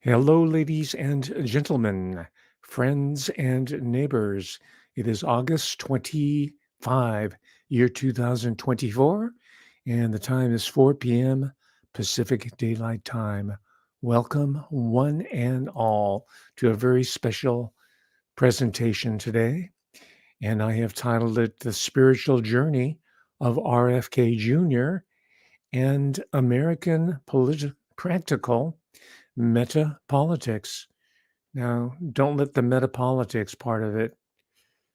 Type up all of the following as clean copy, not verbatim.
Hello, ladies and gentlemen, friends and neighbors. It is August 25, year 2024, and the time is 4 p.m. Pacific Daylight Time. Welcome, one and all, to a very special presentation today, and I have titled it The Spiritual Journey of RFK Jr. and American Practical Meta Politics. Now, don't let the meta politics part of it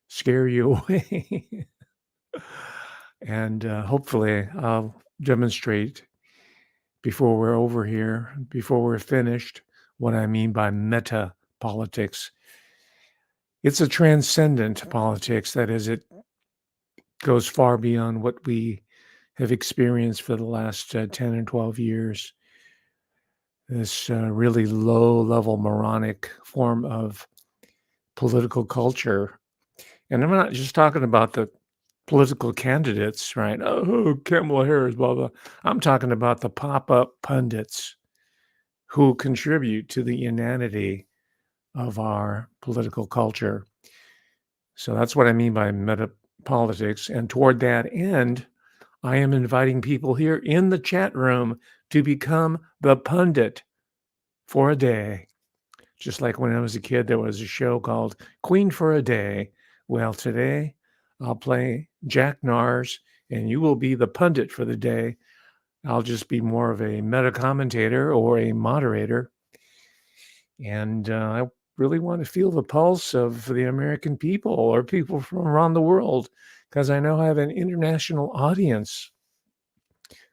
scare you away. And hopefully, I'll demonstrate before we're over here, before we're finished, what I mean by meta politics. It's a transcendent politics. That is, it goes far beyond what we have experienced for the last 10 and 12 years. This really low level moronic form of political culture. And I'm not just talking about the political candidates, right? Oh, Kamala Harris, blah, blah. I'm talking about the pop up pundits who contribute to the inanity of our political culture. So that's what I mean by meta politics. And toward that end, I am inviting people here in the chat room to become the pundit for a day. Just like when I was a kid, there was a show called Queen for a Day. Well, today I'll play Jack Nars, and you will be the pundit for the day. I'll just be more of a meta commentator or a moderator. And I really want to feel the pulse of the American people or people from around the world, because I know I have an international audience.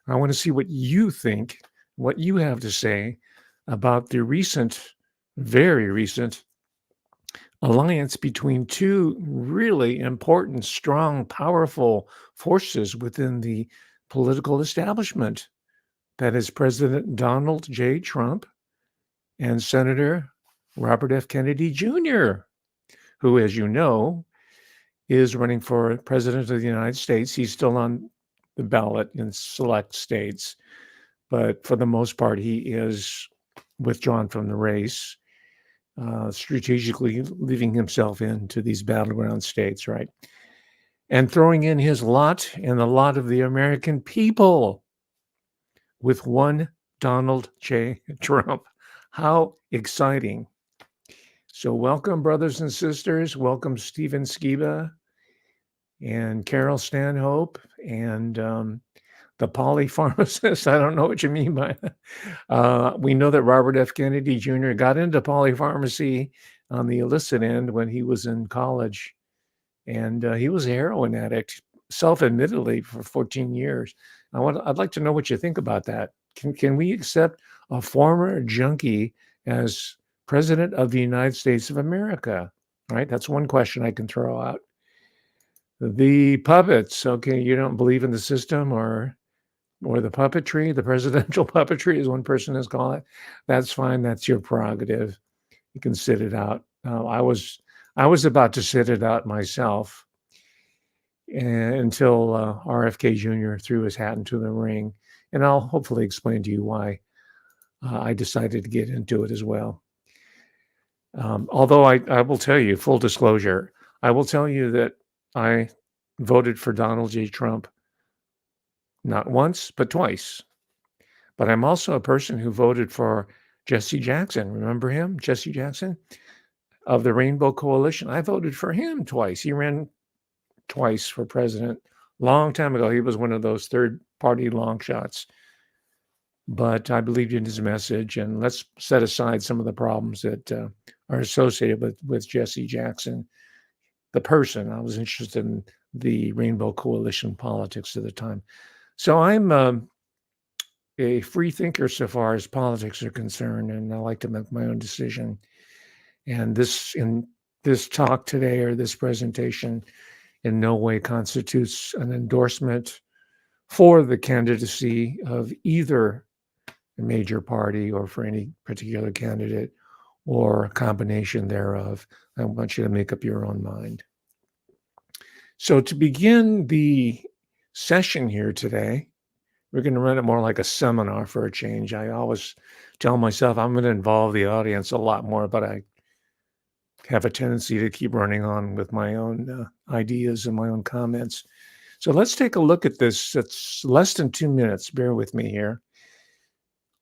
I want to see what you think, what you have to say about the very recent alliance between two really important, strong, powerful forces within the political establishment. That is President Donald J. Trump and Senator Robert F. Kennedy Jr., who, as you know, is running for president of the United States. He's still on the ballot in select states, but for the most part, he is withdrawn from the race. Strategically leaving himself into these battleground states, right? And throwing in his lot and the lot of the American people with one Donald J. Trump. How exciting. So welcome, brothers and sisters. Welcome, Stephen Skiba and Carol Stanhope and the polypharmacist. I don't know what you mean by that. We know that Robert F. Kennedy Jr. got into polypharmacy on the illicit end when he was in college. And he was a heroin addict, self-admittedly, for 14 years. I'd like to know what you think about that. Can we accept a former junkie as president of the United States of America? Right? That's one question I can throw out. The puppets. Okay, you don't believe in the system or the puppetry, the presidential puppetry, as one person has called it. That's fine. That's your prerogative. You can sit it out. I was about to sit it out myself until RFK Jr. threw his hat into the ring, and I'll hopefully explain to you why I decided to get into it as well. Although I will tell you, full disclosure, I will tell you that I voted for Donald J. Trump not once, but twice. But I'm also a person who voted for Jesse Jackson. Remember him, Jesse Jackson, of the Rainbow Coalition? I voted for him twice. He ran twice for president long time ago. He was one of those third-party long shots. But I believed in his message, and let's set aside some of the problems that are associated with Jesse Jackson, the person. I was interested in the Rainbow Coalition politics at the time. So I'm a free thinker so far as politics are concerned, and I like to make my own decision. And this talk today, or this presentation, in no way constitutes an endorsement for the candidacy of either major party or for any particular candidate or a combination thereof. I want you to make up your own mind. So to begin the session here today, We're gonna run it more like a seminar for a change. I always tell myself I'm gonna involve the audience a lot more, but I have a tendency to keep running on with my own ideas and my own comments. So let's take a look at this. It's less than 2 minutes. Bear with me here.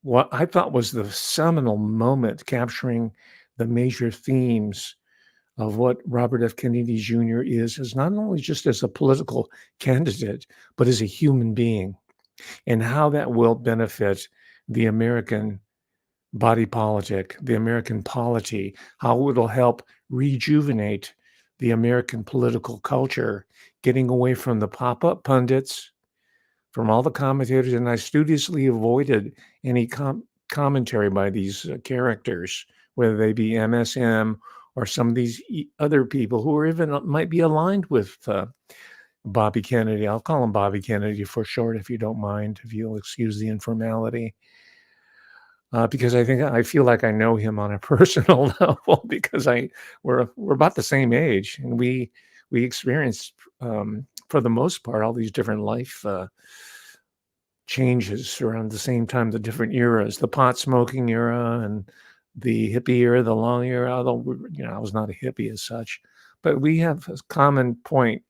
What I thought was the seminal moment capturing the major themes of what Robert F. Kennedy Jr. is not only just as a political candidate, but as a human being, and how that will benefit the American body politic, the American polity, how it'll help rejuvenate the American political culture, getting away from the pop-up pundits, from all the commentators, and I studiously avoided any commentary by these characters, whether they be MSM or some of these other people who are even might be aligned with Bobby Kennedy. I'll call him Bobby Kennedy for short, if you don't mind, if you'll excuse the informality. Because I feel like I know him on a personal level because we're about the same age, and we experienced for the most part all these different life changes around the same time, the different eras, the pot smoking era and the hippie era, the long era. Although I was not a hippie as such, but we have a common point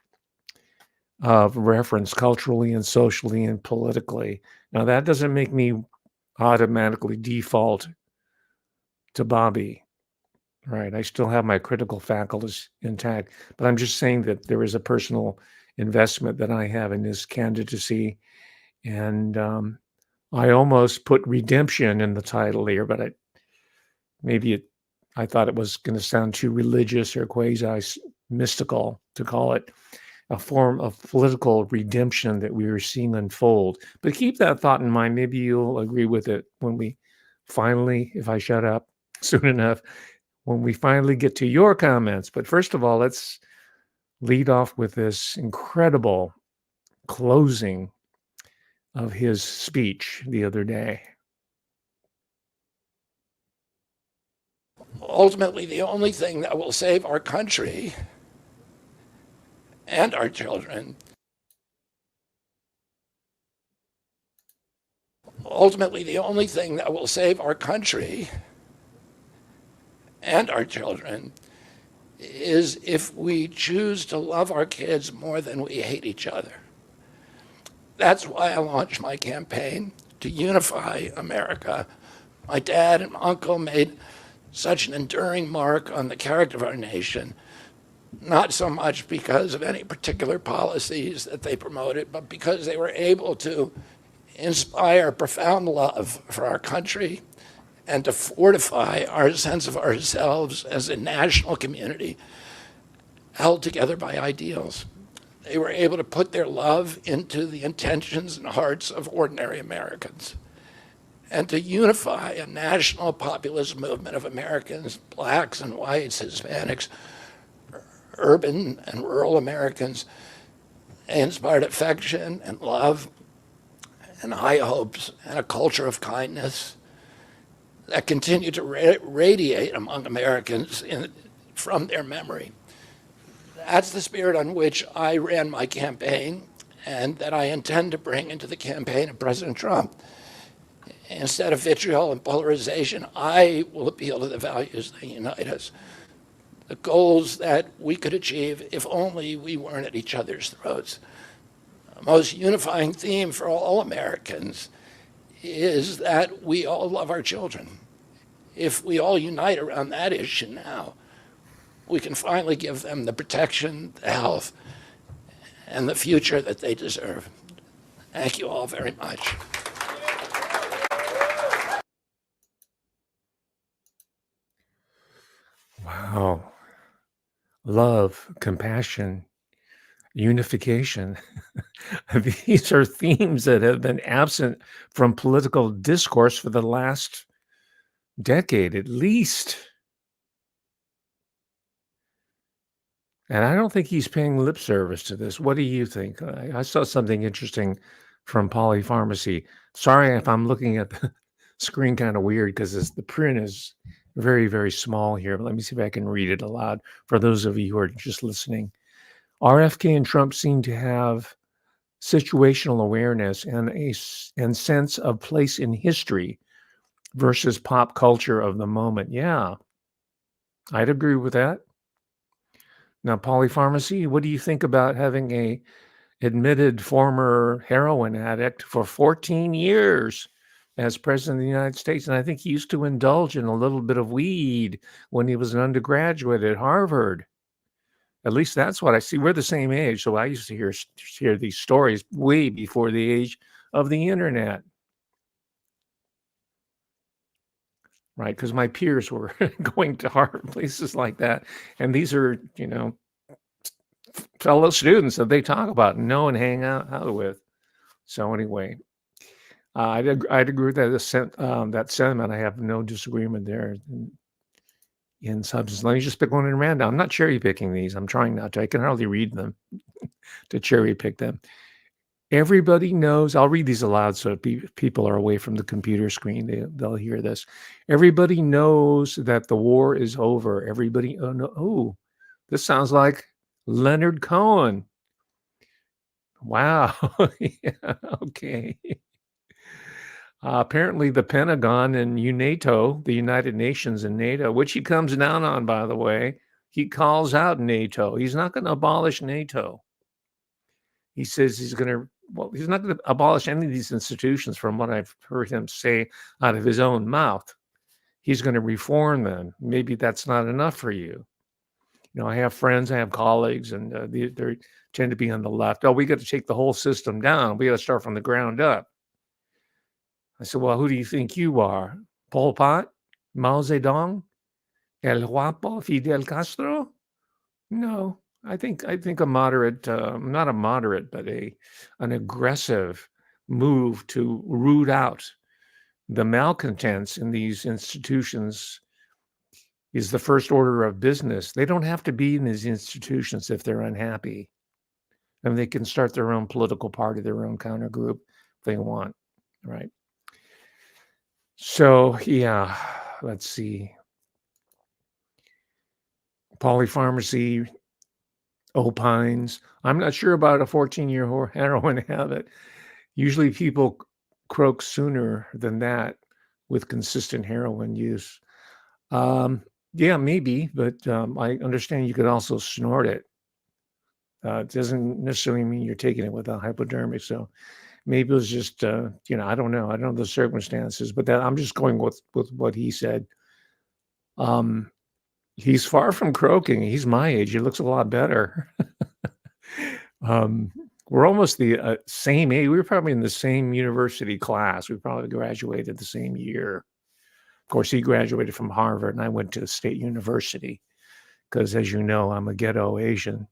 of reference culturally and socially and politically. Now that doesn't make me automatically default to Bobby, right? I still have my critical faculties intact, but I'm just saying that there is a personal investment that I have in his candidacy. And I almost put redemption in the title here, but I thought it was going to sound too religious or quasi mystical to call it a form of political redemption that we were seeing unfold. But keep that thought in mind. Maybe you'll agree with it when we finally, if I shut up soon enough, when we finally get to your comments. But first of all, let's lead off with this incredible closing of his speech the other day. Ultimately, the only thing that will save our country and our children. Ultimately, the only thing that will save our country and our children is if we choose to love our kids more than we hate each other. That's why I launched my campaign to unify America. My dad and uncle made such an enduring mark on the character of our nation, not so much because of any particular policies that they promoted, but because they were able to inspire profound love for our country and to fortify our sense of ourselves as a national community held together by ideals. They were able to put their love into the intentions and hearts of ordinary Americans and to unify a national populist movement of Americans, blacks and whites, Hispanics, urban and rural Americans. They inspired affection and love and high hopes and a culture of kindness that continue to radiate among Americans from their memory. That's the spirit on which I ran my campaign and that I intend to bring into the campaign of President Trump. Instead of vitriol and polarization, I will appeal to the values that unite us, the goals that we could achieve if only we weren't at each other's throats. The most unifying theme for all Americans is that we all love our children. If we all unite around that issue now, we can finally give them the protection, the health, and the future that they deserve. Thank you all very much. Wow. Love, compassion, unification. These are themes that have been absent from political discourse for the last decade at least. And I don't think he's paying lip service to this. What do you think? I saw something interesting from Polypharmacy. Sorry if I'm looking at the screen kind of weird because the print is very, very small here. But let me see if I can read it aloud for those of you who are just listening. RFK and Trump seem to have situational awareness and and sense of place in history versus pop culture of the moment. Yeah, I'd agree with that. Now, polypharmacy, what do you think about having a admitted former heroin addict for 14 years as president of the United States? And I think he used to indulge in a little bit of weed when he was an undergraduate at Harvard. At least that's what I see. We're the same age, so I used to hear these stories way before the age of the internet, right? Because my peers were going to Harvard, places like that, and these are, fellow students that they talk about and know and hang out with. So anyway, I'd agree with that sentiment. I have no disagreement there in substance. Let me just pick one in random. I'm not cherry picking these. I'm trying not to. I can hardly read them to cherry pick them. Everybody knows. I'll read these aloud so people are away from the computer screen. They'll hear this. Everybody knows that the war is over. Everybody. Oh no. Oh, this sounds like Leonard Cohen. Wow. Yeah, okay. Apparently, the Pentagon and NATO, the United Nations and NATO, which he comes down on, by the way, he calls out NATO. He's not going to abolish NATO. He says he's not going to abolish any of these institutions, from what I've heard him say out of his own mouth. He's going to reform them. Maybe that's not enough for you. I have friends, I have colleagues, and they tend to be on the left. Oh, we got to take the whole system down. We got to start from the ground up. I said, well, who do you think you are? Pol Pot? Mao Zedong? El Guapo? Fidel Castro? No, I think a moderate, not a moderate, but an aggressive move to root out the malcontents in these institutions is the first order of business. They don't have to be in these institutions if they're unhappy. And they can start their own political party, their own counter group if they want, right? So, yeah, let's see. Polypharmacy opines. I'm not sure about a 14-year heroin habit. Usually people croak sooner than that with consistent heroin use. Yeah, maybe, but I understand you could also snort it. It doesn't necessarily mean you're taking it without hypodermic. So maybe it was just, I don't know. I don't know the circumstances, but I'm just going with what he said. He's far from croaking. He's my age. He looks a lot better. We're almost the same age. We were probably in the same university class. We probably graduated the same year. Of course, he graduated from Harvard, and I went to State University because, as you know, I'm a ghetto Asian.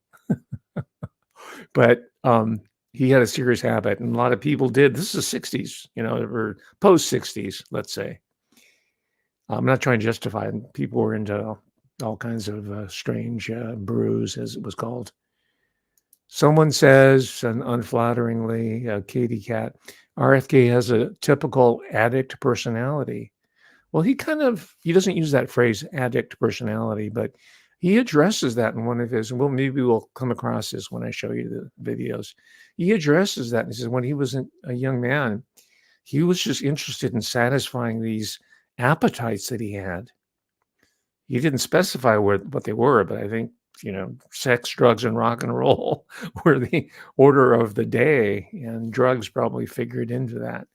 But he had a serious habit, and a lot of people did. This is the 60s, or post 60s, let's say. I'm not trying to justify it. People were into all kinds of strange brews, as it was called. Someone says, and unflatteringly, Katie Cat, RFK has a typical addict personality. Well, he doesn't use that phrase, addict personality, but he addresses that in one of his, and maybe we'll come across this when I show you the videos. He addresses that, and he says when he was a young man, he was just interested in satisfying these appetites that he had. He didn't specify what they were, but I think, sex, drugs, and rock and roll were the order of the day, and drugs probably figured into that.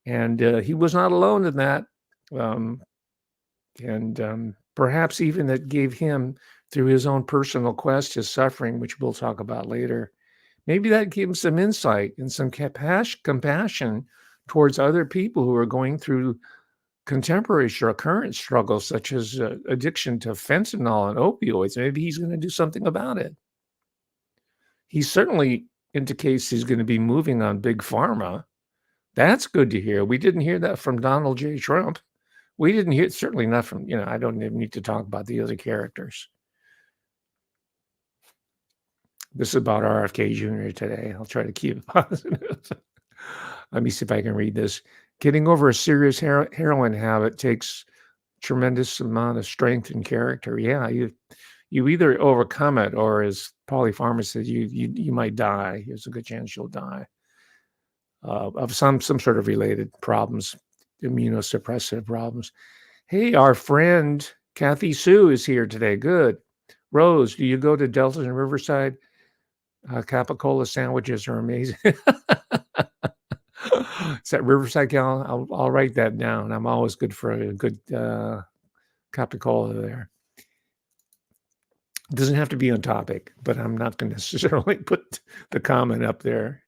And he was not alone in that. Perhaps even that gave him, through his own personal quest, his suffering, which we'll talk about later, maybe that gave him some insight and some compassion towards other people who are going through contemporary current struggles, such as addiction to fentanyl and opioids. Maybe he's going to do something about it. He certainly indicates he's going to be moving on big pharma. That's good to hear. We didn't hear that from Donald J. Trump. We didn't hear, certainly not from, I don't even need to talk about the other characters. This is about RFK Jr. today. I'll try to keep it positive. Let me see if I can read this. Getting over a serious heroin habit takes tremendous amount of strength and character. Yeah, you either overcome it, or as polypharmacy said, you might die. There's a good chance you'll die of some sort of related problems, immunosuppressive problems. Hey, our friend Kathy Sue is here today. Good. Rose, do you go to Delta and Riverside? Capicola sandwiches are amazing. Is that Riverside, Cal? I'll write that down. I'm always good for a good capicola there. It doesn't have to be on topic, but I'm not going to necessarily put the comment up there.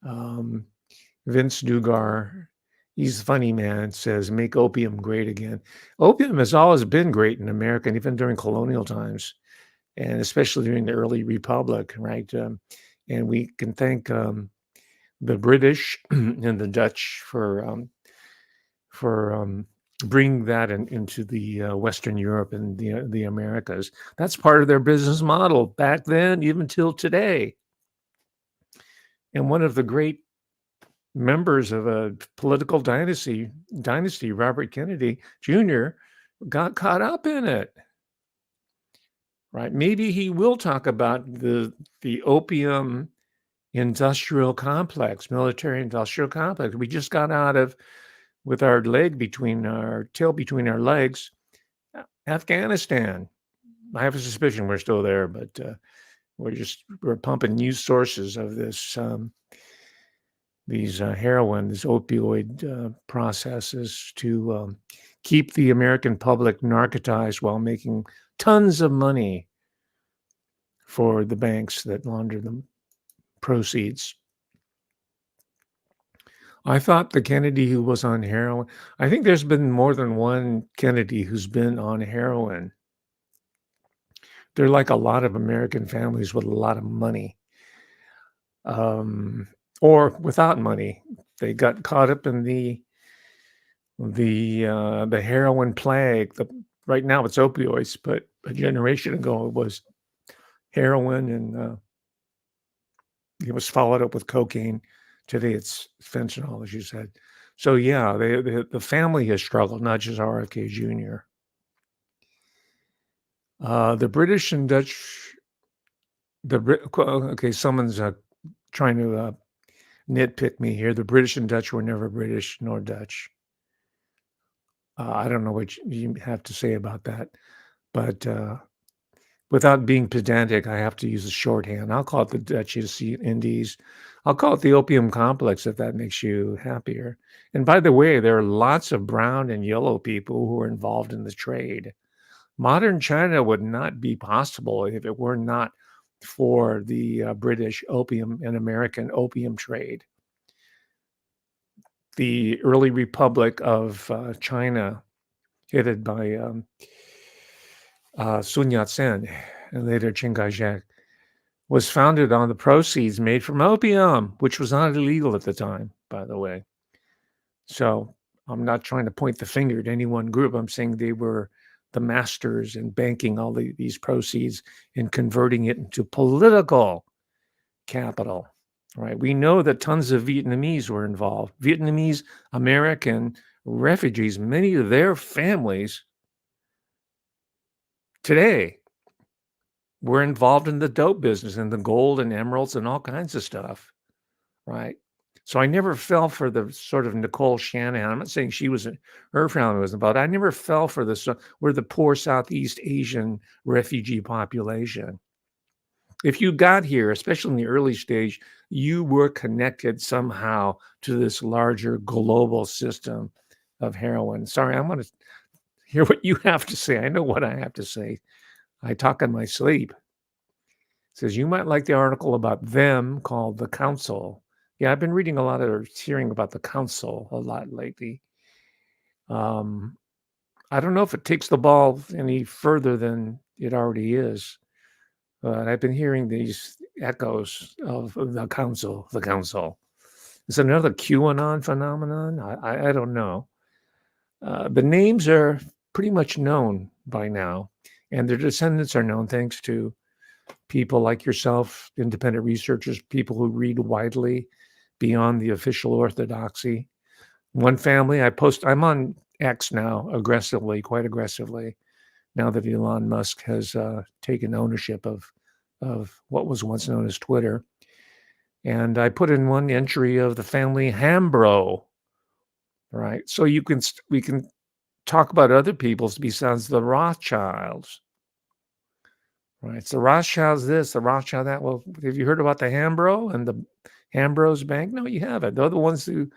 Vince Dugar, he's a funny man, says, make opium great again. Opium has always been great in America, and even during colonial times, and especially during the early republic, right? And we can thank the British and the Dutch for bringing that into the Western Europe and the Americas. That's part of their business model back then, even till today. And one of the great members of a political dynasty, Robert Kennedy Jr., got caught up in it. Right? Maybe he will talk about the opium industrial complex, military industrial complex. We just got out of, with our tail between our legs, Afghanistan. I have a suspicion we're still there, but we're pumping news sources of this these heroin, these opioid processes to keep the American public narcotized while making tons of money for the banks that launder the proceeds. I thought the Kennedy who was on heroin, I think there's been more than one Kennedy who's been on heroin. They're like a lot of American families with a lot of money. Or without money. They got caught up in the heroin plague. Right now it's opioids, but a generation ago it was heroin, and it was followed up with cocaine. Today it's fentanyl, as you said. So yeah, the family has struggled, not just RFK Jr. The British and Dutch, okay, someone's trying to nitpick me here. The British and Dutch were never British nor Dutch. I don't know what you have to say about that, but without being pedantic, I have to use a shorthand. I'll call it the Dutch East Indies. I'll call it the opium complex if that makes you happier. And by the way, there are lots of brown and yellow people who are involved in the trade. Modern China would not be possible if it were not for the British opium and American opium trade. The early Republic of China, headed by Sun Yat-sen and later Chiang Kai-shek, was founded on the proceeds made from opium, which was not illegal at the time, by the way. So I'm not trying to point the finger at any one group. I'm saying they were the masters in banking all these proceeds and converting it into political capital, right? We know that tons of Vietnamese were involved. Vietnamese American refugees, many of their families today were involved in the dope business and the gold and emeralds and all kinds of stuff, right? So I never fell for the sort of Nicole Shanahan. I'm not saying her family was involved. I never fell for this. We're the poor Southeast Asian refugee population. If you got here, especially in the early stage, you were connected somehow to this larger global system of heroin. Sorry, I want to hear what you have to say. I know what I have to say. I talk in my sleep. It says, you might like the article about them called The Council. Yeah, I've been reading a lot or hearing about The Council a lot lately. I don't know if it takes the ball any further than it already is. But I've been hearing these echoes of The Council. The Council. Is it another QAnon phenomenon? I don't know. The names are pretty much known by now, and their descendants are known thanks to people like yourself, independent researchers, people who read widely beyond the official orthodoxy. One family, I'm on X now, quite aggressively. now that Elon Musk has taken ownership of what was once known as Twitter. And I put in one entry of the family Hambro, right? So we can talk about other people's besides the Rothschilds, right? So Rothschilds this, the Rothschild that. Well, have you heard about the Hambro and the Hambros Bank? No, you haven't. They're the ones who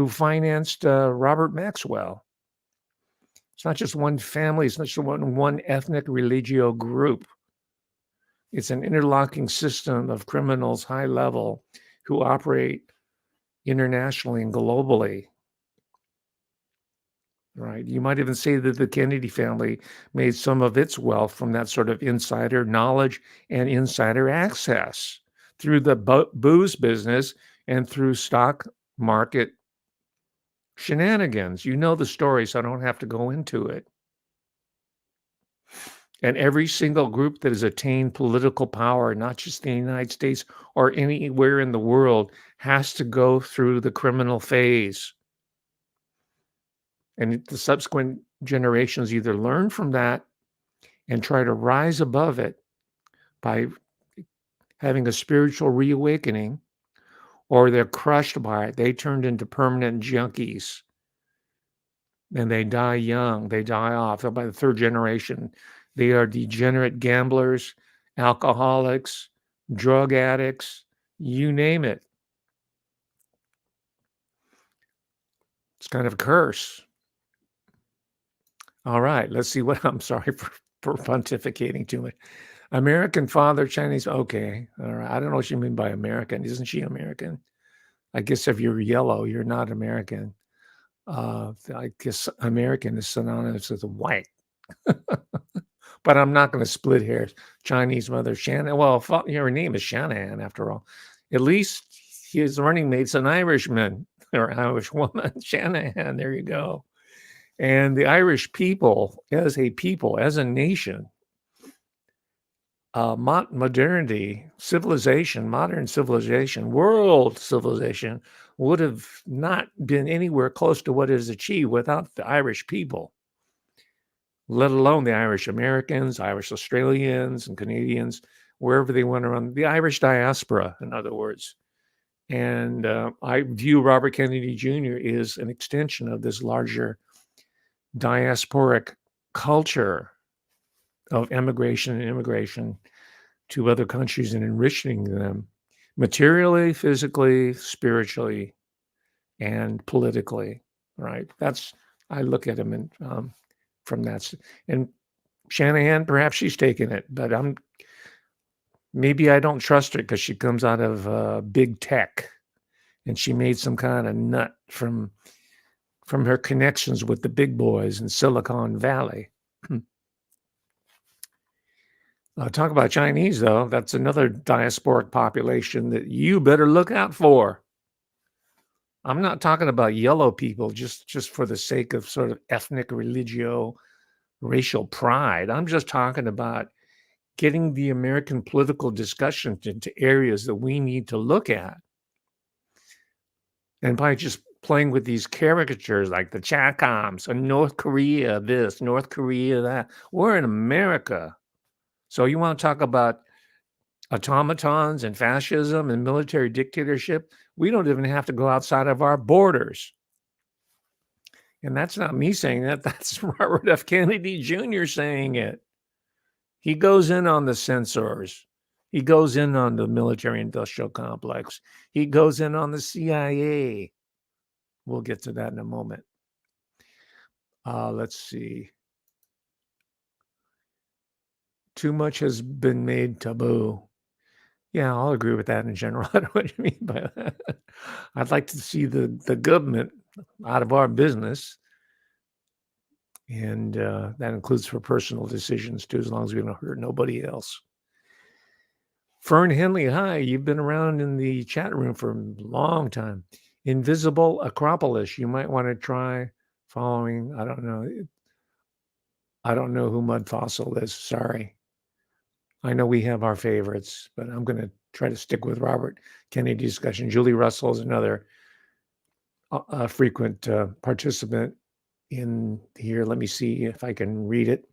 financed Robert Maxwell. It's not just one family. It's not just one ethnic religio group. It's an interlocking system of criminals, high level, who operate internationally and globally. Right. You might even say that the Kennedy family made some of its wealth from that sort of insider knowledge and insider access through the booze business and through stock market shenanigans. You know the story, so I don't have to go into it. And every single group that has attained political power, not just in the United States or anywhere in the world, has to go through the criminal phase. And the subsequent generations either learn from that and try to rise above it by having a spiritual reawakening, or they're crushed by it. They turned into permanent junkies and they die young. They die off. By the third generation, they are degenerate gamblers, alcoholics, drug addicts, you name it. It's kind of a curse. All right, let's see what I'm sorry for pontificating too much. American father, Chinese. Okay, all right. I don't know what you mean by American. Isn't she American? I guess if you're yellow, you're not American. I guess American is synonymous with white. But I'm not going to split hairs. Chinese mother, Shannon. Well, her name is Shanahan, after all. At least his running mate's an Irishman or Irish woman. Shanahan, there you go. And the Irish people, as a nation, modernity, civilization, modern civilization, world civilization would have not been anywhere close to what is achieved without the Irish people, let alone the Irish Americans, Irish Australians, and Canadians, wherever they went around, the Irish diaspora, in other words. And I view Robert Kennedy Jr. as an extension of this larger diasporic culture of emigration and immigration to other countries and enriching them materially, physically, spiritually, and politically. Right? I look at him and from that. And Shanahan, perhaps she's taken it, but maybe I don't trust her because she comes out of big tech, and she made some kind of nut from her connections with the big boys in Silicon Valley. Talk about Chinese, though. That's another diasporic population that you better look out for. I'm not talking about yellow people just for the sake of sort of ethnic, religio, racial pride. I'm just talking about getting the American political discussion into areas that we need to look at. And by just playing with these caricatures like the Chacoms and North Korea this, North Korea that. We're in America. So you want to talk about automatons and fascism and military dictatorship? We don't even have to go outside of our borders. And that's not me saying that. That's Robert F. Kennedy Jr. saying it. He goes in on the censors. He goes in on the military-industrial complex. He goes in on the CIA. We'll get to that in a moment. Let's see. Too much has been made taboo. Yeah, I'll agree with that in general. I don't know what you mean by that. I'd like to see the government out of our business. And that includes for personal decisions, too, as long as we don't hurt nobody else. Fern Henley, hi. You've been around in the chat room for a long time. Invisible Acropolis. You might want to try following. I don't know. I don't know who Mud Fossil is. Sorry. I know we have our favorites, but I'm going to try to stick with Robert Kennedy discussion. Julie Russell is another frequent participant in here. Let me see if I can read it.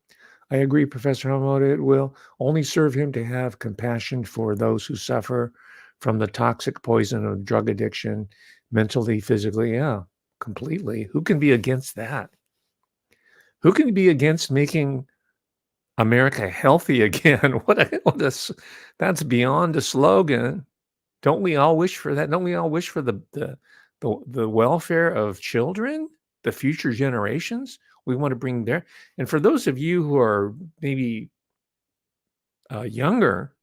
I agree, Professor Hamoda. It will only serve him to have compassion for those who suffer from the toxic poison of drug addiction, mentally, physically. Yeah, completely. Who can be against that? Who can be against making America healthy again? That's beyond a slogan. Don't we all wish for that? Don't we all wish for the welfare of children, the future generations? We want to bring there. And for those of you who are maybe younger,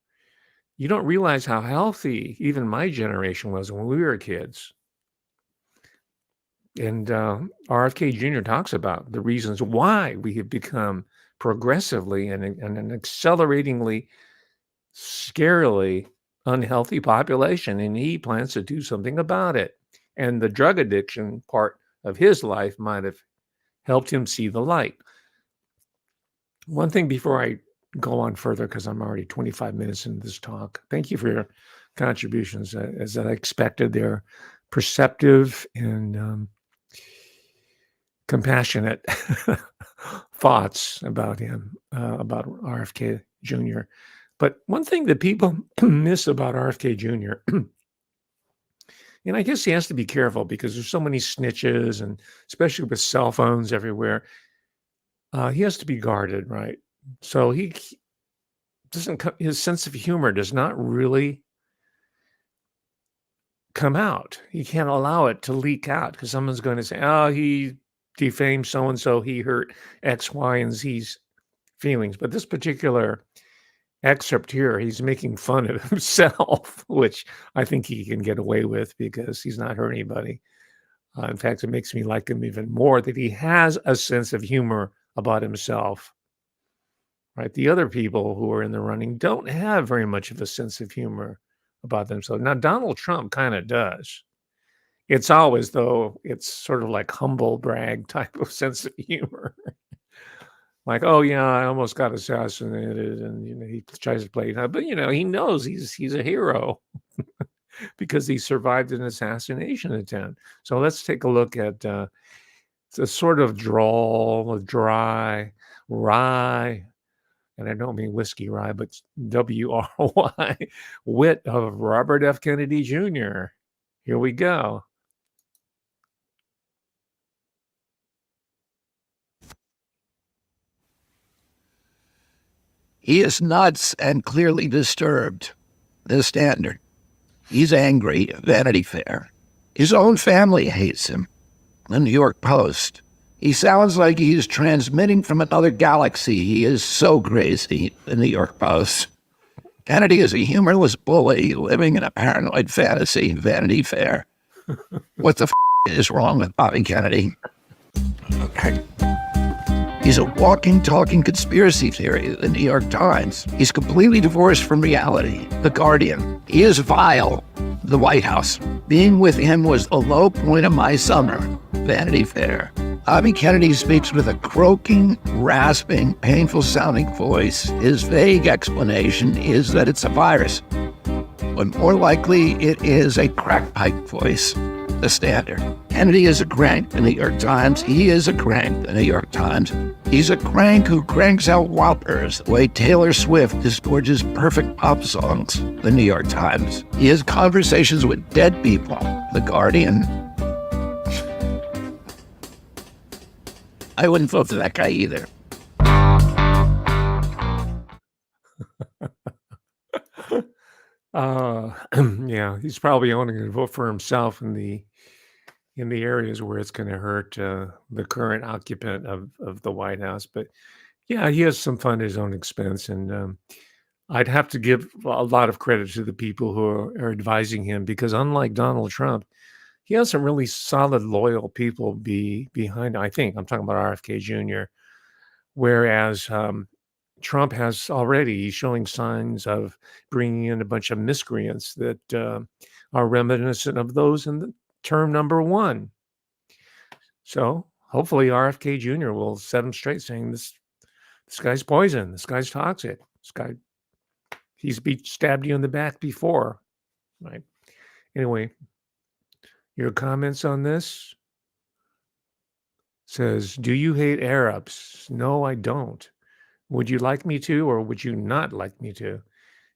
you don't realize how healthy even my generation was when we were kids. And RFK Jr. talks about the reasons why we have become progressively and an acceleratingly, scarily unhealthy population, and he plans to do something about it. And the drug addiction part of his life might have helped him see the light. One thing before I go on further, because I'm already 25 minutes into this talk, thank you for your contributions. As I expected, they're perceptive and compassionate thoughts about him, about RFK Jr. But one thing that people miss about RFK Jr., and I guess he has to be careful because there's so many snitches, and especially with cell phones everywhere, he has to be guarded, right? So he doesn't. His sense of humor does not really come out. He can't allow it to leak out because someone's going to say, "Oh, he defamed so and so. He hurt X, Y, and Z's feelings." But this particular excerpt here, he's making fun of himself, which I think he can get away with because he's not hurt anybody. In fact, it makes me like him even more that he has a sense of humor about himself, right? The other people who are in the running don't have very much of a sense of humor about themselves. Now, Donald Trump kind of does. It's always, though, it's sort of like humble brag type of sense of humor. Like, oh yeah, I almost got assassinated, and he tries to play it up, but he knows he's a hero because he survived an assassination attempt. So let's take a look at the sort of drawl, dry, rye, and I don't mean whiskey rye, but WRY wit of Robert F. Kennedy Jr. Here we go. He is nuts and clearly disturbed. The Standard. He's angry. Vanity Fair. His own family hates him. The New York Post. He sounds like he's transmitting from another galaxy. He is so crazy. The New York Post. Kennedy is a humorless bully living in a paranoid fantasy. Vanity Fair. What the is wrong with Bobby Kennedy? Okay. He's a walking, talking conspiracy theory, the New York Times. He's completely divorced from reality, The Guardian. He is vile, the White House. Being with him was the low point of my summer, Vanity Fair. Bobby Kennedy speaks with a croaking, rasping, painful-sounding voice. His vague explanation is that it's a virus, but more likely it is a crack pipe voice. The Standard. Kennedy is a crank, the New York Times. He is a crank, the New York Times. He's a crank who cranks out whoppers the way Taylor Swift disgorges perfect pop songs, the New York Times. He has conversations with dead people, The Guardian. I wouldn't vote for that guy either. Yeah, he's probably only going to vote for himself in the areas where it's going to hurt the current occupant of the White House. But yeah, he has some fun at his own expense, and I'd have to give a lot of credit to the people who are advising him because unlike Donald Trump, he has some really solid, loyal people behind. I think I'm talking about RFK Jr. Whereas Trump has already he's showing signs of bringing in a bunch of miscreants that are reminiscent of those in the term number one. So hopefully RFK Jr. will set him straight, saying this guy's poison, this guy's toxic, this guy he's stabbed you in the back before, right? Anyway, your comments on this says, "Do you hate Arabs?" No, I don't. Would you like me to, or would you not like me to?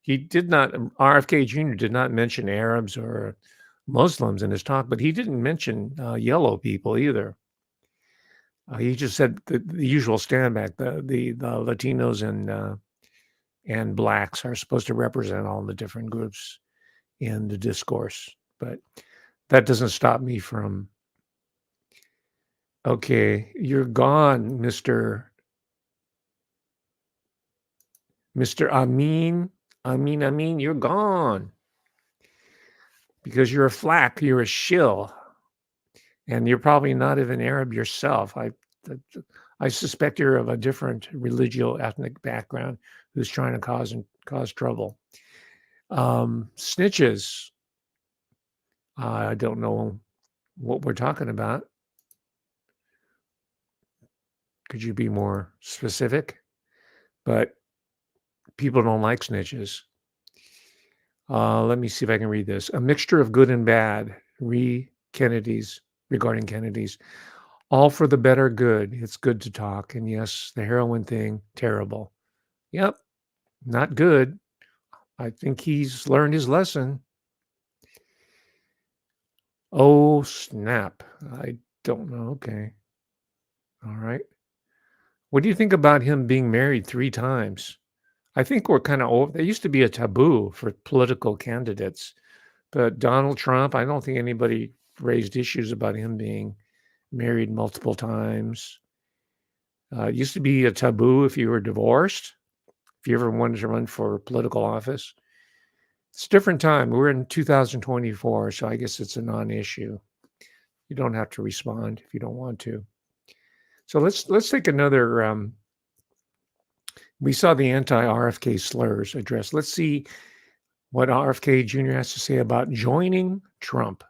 He did not, RFK Jr. did not mention Arabs or Muslims in his talk, but he didn't mention yellow people either. He just said the usual standback, the Latinos and blacks are supposed to represent all the different groups in the discourse, but that doesn't stop me from. Okay, you're gone, Mr. Amin, you're gone because you're a flack, you're a shill, and you're probably not even Arab yourself. I suspect you're of a different religio ethnic background who's trying to cause trouble. Snitches. I don't know what we're talking about. Could you be more specific? But people don't like snitches. Let me see if I can read this. A mixture of good and bad. Regarding Kennedy's. All for the better good. It's good to talk. And yes, the heroin thing, terrible. Yep, not good. I think he's learned his lesson. Oh, snap. I don't know. Okay. All right. What do you think about him being married 3 times? I think we're kind of over. There used to be a taboo for political candidates, but Donald Trump, I don't think anybody raised issues about him being married multiple times. It used to be a taboo if you were divorced, if you ever wanted to run for political office. It's a different time. We're in 2024, so I guess it's a non-issue. You don't have to respond if you don't want to. So let's take another. We saw the anti-RFK slurs address. Let's see what RFK Jr. has to say about joining Trump.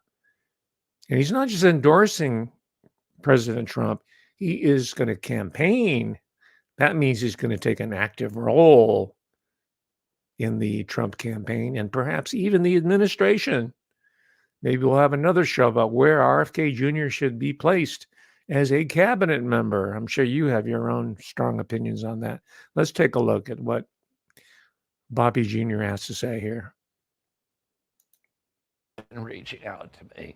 And he's not just endorsing President Trump, he is going to campaign. That means he's going to take an active role in the Trump campaign and perhaps even the administration. Maybe we'll have another show about where RFK Jr. should be placed as a cabinet member. I'm sure you have your own strong opinions on that. Let's take a look at what Bobby Jr. has to say here. And reaching out to me.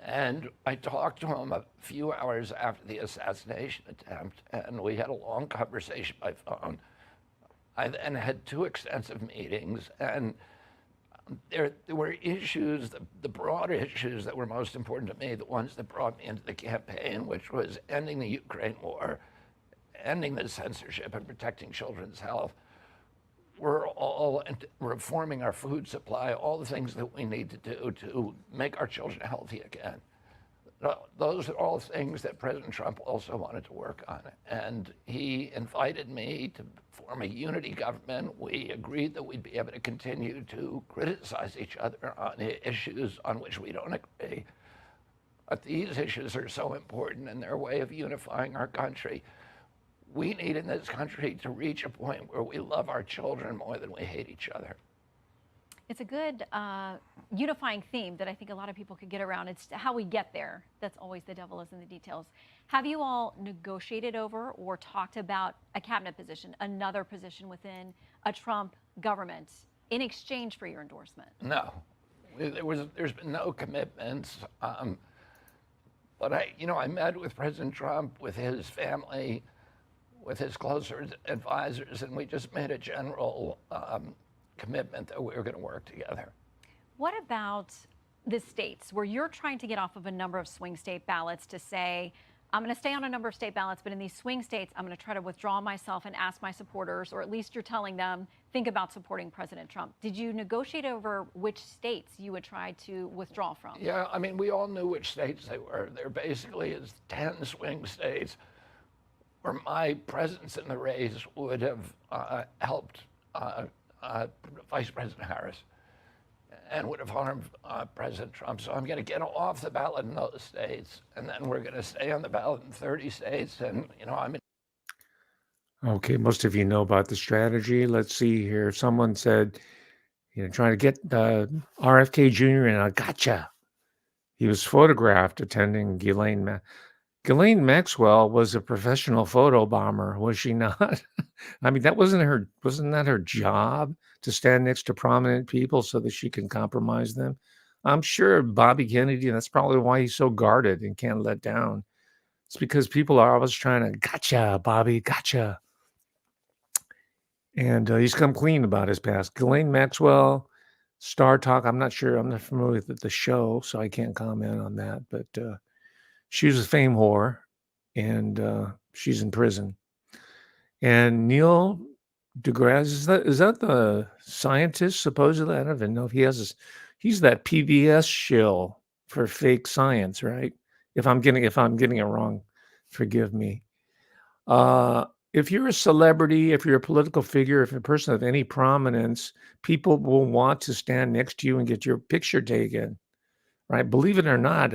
And I talked to him a few hours after the assassination attempt, and we had a long conversation by phone. I then had 2 extensive meetings, and there were issues, the broad issues that were most important to me, the ones that brought me into the campaign, which was ending the Ukraine war, ending the censorship, and protecting children's health. We're all reforming our food supply, all the things that we need to do to make our children healthy again. Those are all things that President Trump also wanted to work on. And he invited me to form a unity government. We agreed that we'd be able to continue to criticize each other on issues on which we don't agree. But these issues are so important in their way of unifying our country. We need in this country to reach a point where we love our children more than we hate each other. It's a good unifying theme that I think a lot of people could get around. It's how we get there. That's always the devil is in the details. Have you all negotiated over or talked about a cabinet position, another position within a Trump government in exchange for your endorsement? No, there's been no commitments. But I met with President Trump, with his family, with his closer advisors, and we just made a general commitment that we were going to work together. What about the states where you're trying to get off of a number of swing state ballots to say, I'm going to stay on a number of state ballots, but in these swing states, I'm going to try to withdraw myself and ask my supporters, or at least you're telling them, think about supporting President Trump. Did you negotiate over which states you would try to withdraw from? Yeah, I mean, we all knew which states they were. There basically is 10 swing states where my presence in the race would have helped Vice President Harris and would have harmed President Trump. So I'm going to get off the ballot in those states, and then we're going to stay on the ballot in 30 states. And, I'm in. Okay, most of you know about the strategy. Let's see here. Someone said, trying to get RFK Jr. in a gotcha. He was photographed attending Ghislaine Ghislaine Maxwell was a professional photo bomber, was she not? I mean, wasn't that her job to stand next to prominent people so that she can compromise them? I'm sure Bobby Kennedy, that's probably why he's so guarded and can't let down. It's because people are always trying to, gotcha, Bobby, gotcha. And he's come clean about his past. Ghislaine Maxwell, Star Talk, I'm not sure. I'm not familiar with the show, so I can't comment on that. But she was a fame whore, and she's in prison. And Neil deGrasse, is that the scientist supposedly? I don't even know if he has this. He's that PBS shill for fake science, right? If I'm getting it wrong, forgive me. If you're a celebrity, if you're a political figure, if you're a person of any prominence, people will want to stand next to you and get your picture taken, right? Believe it or not,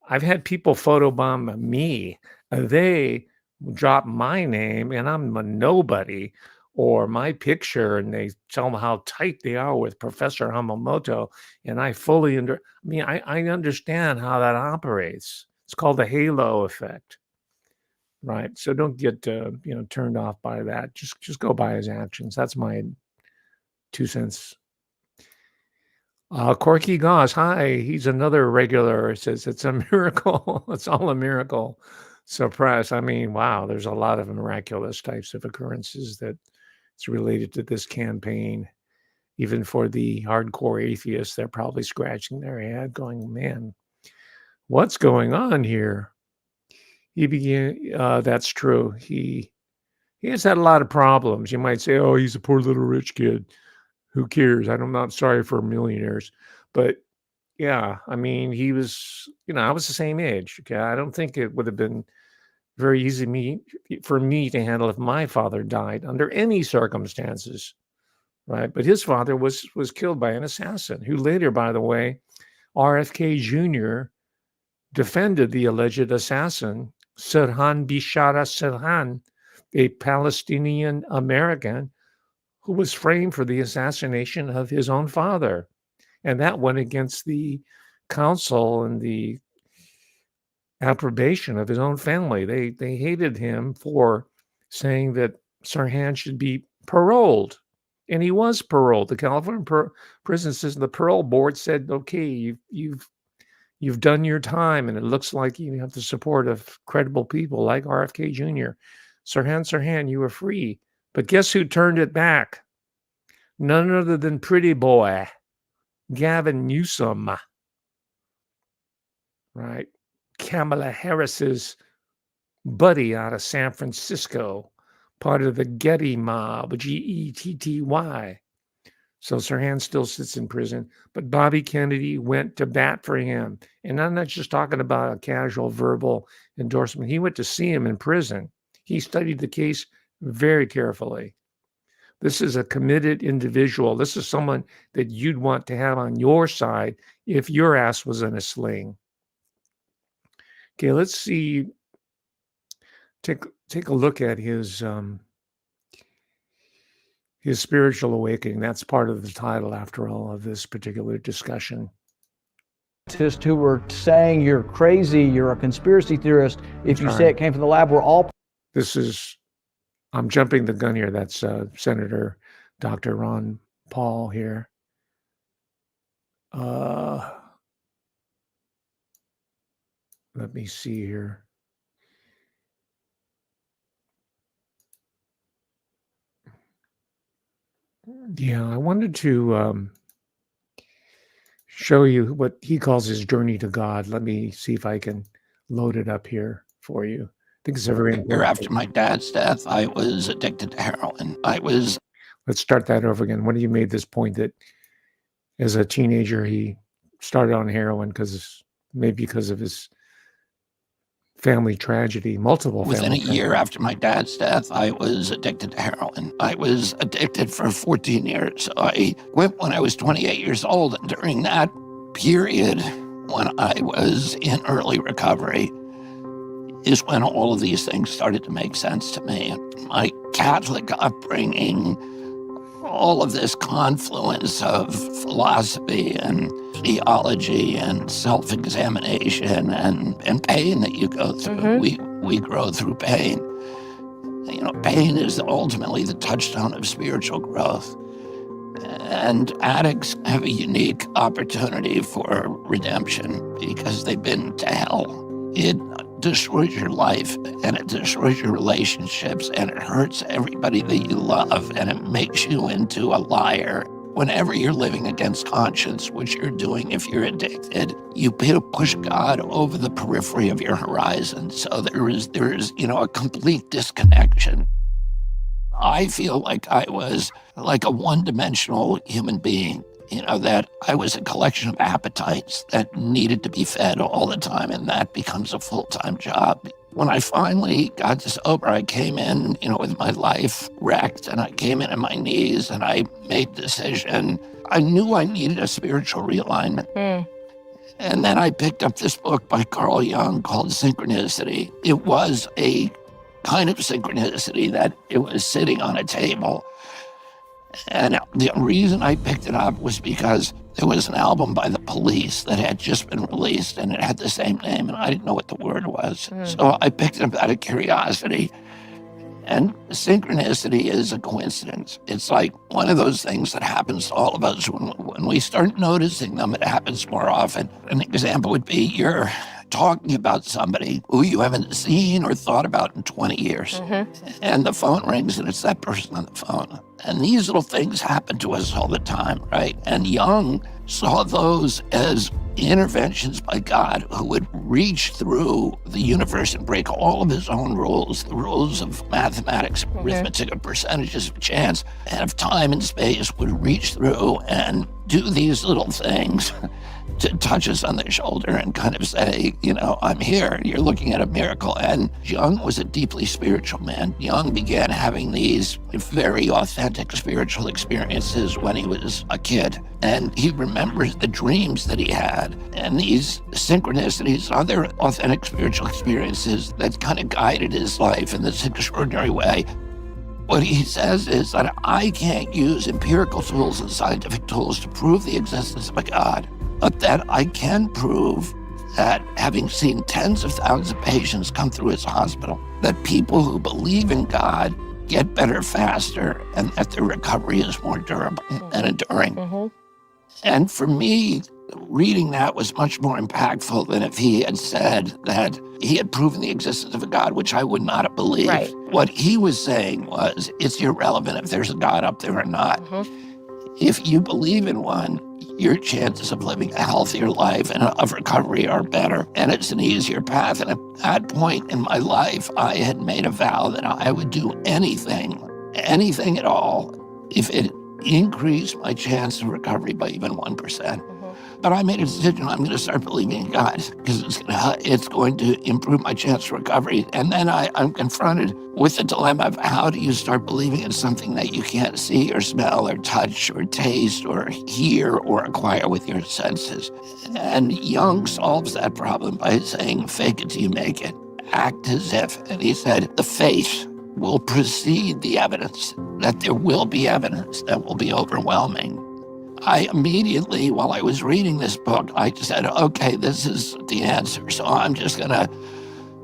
I've had people photobomb me. They drop my name and I'm a nobody, or my picture, and they tell them how tight they are with Professor Hamamoto. And I fully I understand how that operates. It's called the halo effect, right? So don't get turned off by that. Just go by his actions. That's my 2 cents. Corky Goss, hi. He's another regular. It says it's a miracle. It's all a miracle. Suppress. I mean, wow, there's a lot of miraculous types of occurrences that it's related to this campaign. Even for the hardcore atheists, they're probably scratching their head going, man, what's going on here? That's true. He has had a lot of problems. You might say, oh, he's a poor little rich kid. Who cares? I'm not sorry for millionaires. But yeah, I mean, he was, I was the same age. Okay. I don't think it would have been very easy for me to handle if my father died under any circumstances. Right. But his father was killed by an assassin who later, by the way, RFK Jr. defended the alleged assassin, Sirhan Bishara Sirhan, a Palestinian American who was framed for the assassination of his own father. And that went against the counsel and the approbation of his own family. They hated him for saying that Sirhan should be paroled. And he was paroled. The California prison system, the parole board said, okay, you've done your time, and it looks like you have the support of credible people like RFK Jr. Sirhan, you were free. But guess who turned it back? None other than pretty boy, Gavin Newsom. Right? Kamala Harris's buddy out of San Francisco, part of the Getty mob, Getty. So Sirhan still sits in prison, but Bobby Kennedy went to bat for him. And I'm not just talking about a casual verbal endorsement. He went to see him in prison. He studied the case very carefully. This is a committed individual. This is someone that you'd want to have on your side if your ass was in a sling. Okay, let's see. Take a look at his spiritual awakening. That's part of the title, after all, of this particular discussion. Who were saying you're crazy, you're a conspiracy theorist if you say it came from the lab. We're all. I'm jumping the gun here. That's Senator Dr. Ron Paul here. Let me see here. Yeah, I wanted to show you what he calls his journey to God. Let me see if I can load it up here for you. I think it's a very important. A year after my dad's death, I was addicted to heroin. Let's start that over again. When you made this point that as a teenager, he started on heroin because of his family tragedy, Within a year after my dad's death, I was addicted to heroin. I was addicted for 14 years. I quit when I was 28 years old. And during that period, when I was in early recovery, is when all of these things started to make sense to me. My Catholic upbringing, all of this confluence of philosophy and theology and self-examination and pain that you go through. We grow through pain. You know, pain is ultimately the touchstone of spiritual growth. And addicts have a unique opportunity for redemption because they've been to hell. It destroys your life, and it destroys your relationships, and it hurts everybody that you love, and it makes you into a liar. Whenever you're living against conscience, which you're doing if you're addicted, you push God over the periphery of your horizon. So there is, a complete disconnection. I feel like I was like a one-dimensional human being, that I was a collection of appetites that needed to be fed all the time, and that becomes a full-time job. When I finally got sober, I came in, with my life wrecked, and I came in on my knees, and I made a decision. I knew I needed a spiritual realignment. And then I picked up this book by Carl Jung called Synchronicity. It was a kind of synchronicity that it was sitting on a table. And the reason I picked it up was because there was an album by The Police that had just been released, and it had the same name, and I didn't know what the word was. So I picked it up out of curiosity. And synchronicity is a coincidence. It's like one of those things that happens to all of us. When we start noticing them, it happens more often. An example would be you're talking about somebody who you haven't seen or thought about in 20 years. And the phone rings and it's that person on the phone. And these little things happen to us all the time, right? And Jung saw those as interventions by God who would reach through the universe and break all of his own rules, the rules of mathematics, arithmetic, of percentages of chance, and of time and space, would reach through and do these little things to touch us on the shoulder and kind of say, I'm here. You're looking at a miracle. And Jung was a deeply spiritual man. Jung began having these very authentic spiritual experiences when he was a kid. And he remembers the dreams that he had and these synchronicities, other authentic spiritual experiences that kind of guided his life in this extraordinary way. What he says is that I can't use empirical tools and scientific tools to prove the existence of a God, but that I can prove that, having seen tens of thousands of patients come through his hospital, that people who believe in God get better faster and that their recovery is more durable and enduring. And for me, reading that was much more impactful than if he had said that he had proven the existence of a God, which I would not have believed. Right. What he was saying was, it's irrelevant if there's a God up there or not. If you believe in one, your chances of living a healthier life and of recovery are better, and it's an easier path. And at that point in my life, I had made a vow that I would do anything at all, if it increased my chance of recovery by even 1%. But I made a decision, I'm going to start believing in God because it's going to improve my chance of recovery. And then I'm confronted with the dilemma of, how do you start believing in something that you can't see or smell or touch or taste or hear or acquire with your senses? And Jung solves that problem by saying, fake it till you make it. Act as if. And he said, the faith will precede the evidence, that there will be evidence that will be overwhelming. I immediately, while I was reading this book, I said, okay, this is the answer. So I'm just going to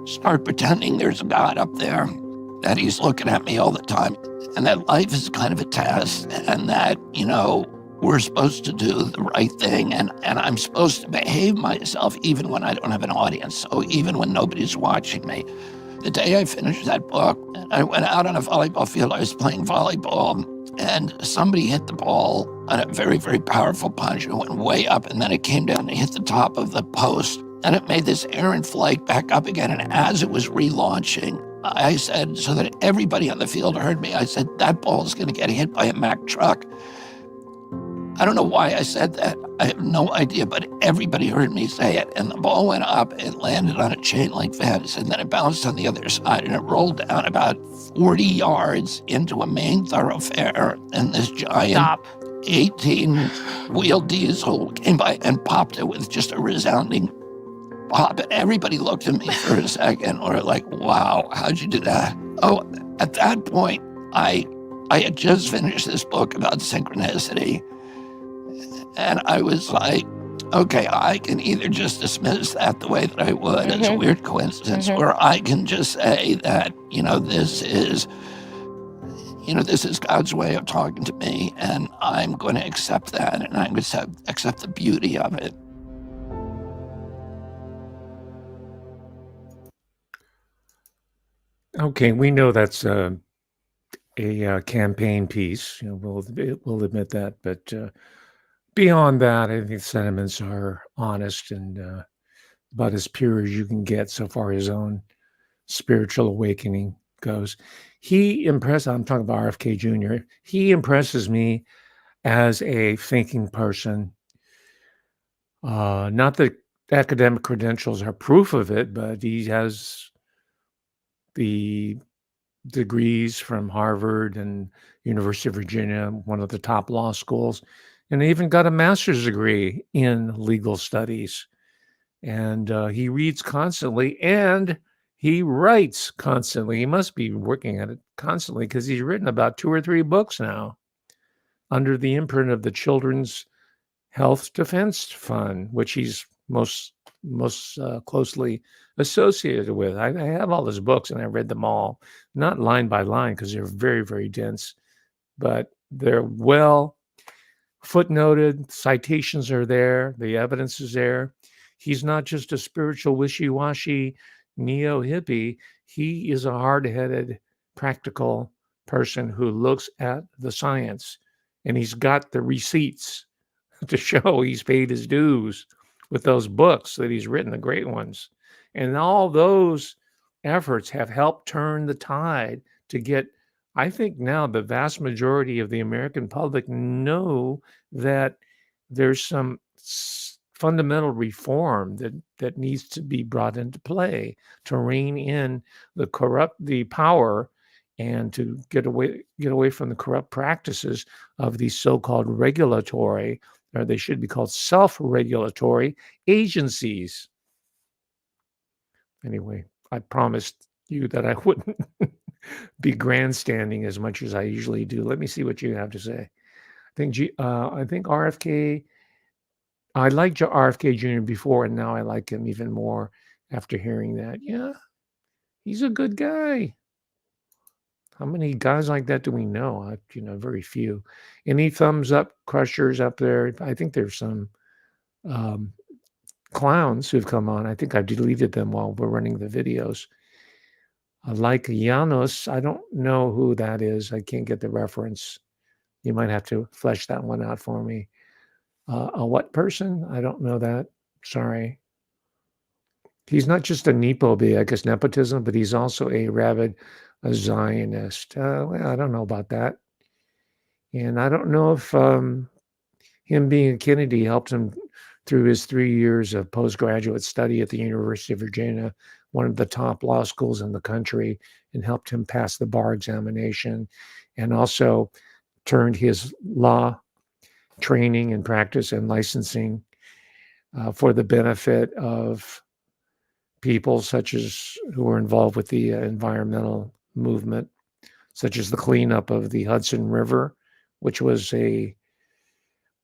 start pretending there's a God up there, that he's looking at me all the time, and that life is kind of a test, and that, we're supposed to do the right thing, and I'm supposed to behave myself even when I don't have an audience, so even when nobody's watching me. The day I finished that book, I went out on a volleyball field. I was playing volleyball, and somebody hit the ball on a very, very powerful punch. It went way up, and then it came down and hit the top of the post, and it made this errant flight back up again. And as it was relaunching, I said, so that everybody on the field heard me, I said, that ball is going to get hit by a Mack truck. I don't know why I said that. I have no idea, but everybody heard me say it. And the ball went up and landed on a chain link fence, and then it bounced on the other side, and it rolled down about 40 yards into a main thoroughfare, and this giant 18-wheel diesel came by and popped it with just a resounding pop. And everybody looked at me for a second, or like, wow, how'd you do that? Oh, at that point, I I had just finished this book about synchronicity, and I was like, okay, I can either just dismiss that the way that I would as a weird coincidence, or I can just say that, this is God's way of talking to me, and I'm going to accept that, and I'm going to accept the beauty of it. Okay, we know that's a campaign piece. We'll admit that, but beyond that, I think the sentiments are honest and about as pure as you can get so far his own spiritual awakening goes. I'm talking about RFK Jr. He impresses me as a thinking person. Not that academic credentials are proof of it, but he has the degrees from Harvard and University of Virginia, one of the top law schools, and even got a master's degree in legal studies. And he reads constantly and he writes constantly. He must be working at it constantly because he's written about 2 or 3 books now under the imprint of the Children's Health Defense Fund, which he's most closely associated with. I have all his books and I read them all, not line by line because they're very, very dense, but they're well footnoted. Citations are there. The evidence is there. He's not just a spiritual wishy-washy neo-hippie. He is a hard-headed, practical person who looks at the science, and he's got the receipts to show he's paid his dues with those books that he's written, the great ones. And all those efforts have helped turn the tide to get, I think now the vast majority of the American public know that there's some fundamental reform that needs to be brought into play to rein in the power and to get away from the corrupt practices of these so-called regulatory, or they should be called self-regulatory agencies. Anyway, I promised you that I wouldn't be grandstanding as much as I usually do. Let me see what you have to say. I think RFK. I liked RFK Jr. before, and now I like him even more after hearing that. Yeah, he's a good guy. How many guys like that do we know? Very few. Any thumbs up crushers up there? I think there's some clowns who've come on. I think I've deleted them while we're running the videos. Like Janos, I don't know who that is. I can't get the reference. You might have to flesh that one out for me. A what person? I don't know that. Sorry. He's not just a Nepo bee, I guess nepotism, but he's also a rabid Zionist. Well, I don't know about that. And I don't know if him being a Kennedy helped him through his 3 years of postgraduate study at the University of Virginia, one of the top law schools in the country, and helped him pass the bar examination, and also turned his law training and practice and licensing for the benefit of people such as who were involved with the environmental movement, such as the cleanup of the Hudson River, which was a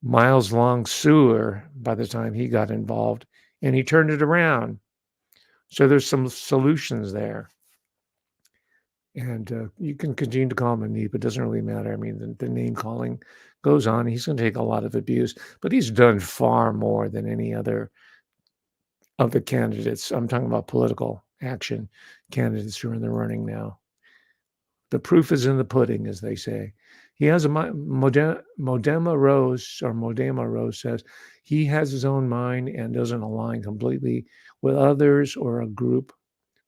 miles-long sewer by the time he got involved, and he turned it around. So there's some solutions there. And you can continue to call him a Neep. It doesn't really matter. I mean, the name calling goes on. He's going to take a lot of abuse, but he's done far more than any other of the candidates. I'm talking about political action candidates who are in the running now. The proof is in the pudding, as they say. He has a Modema Rose says he has his own mind and doesn't align completely with others or a group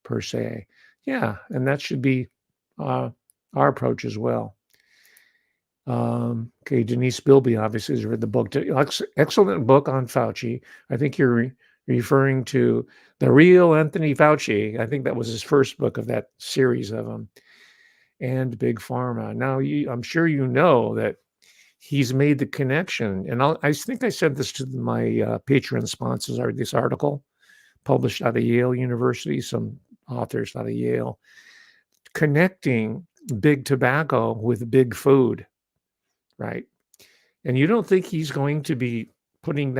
per se. Yeah, and that should be our approach as well. Okay, Denise Bilby obviously has read the book. Excellent book on Fauci. I think you're referring to The Real Anthony Fauci. I think that was his first book of that series of them. And Big Pharma. Now, I'm sure you know that he's made the connection. And I think I sent this to my Patreon sponsors, this article published out of Yale University, some authors out of Yale, connecting big tobacco with big food, right? And you don't think he's going to be putting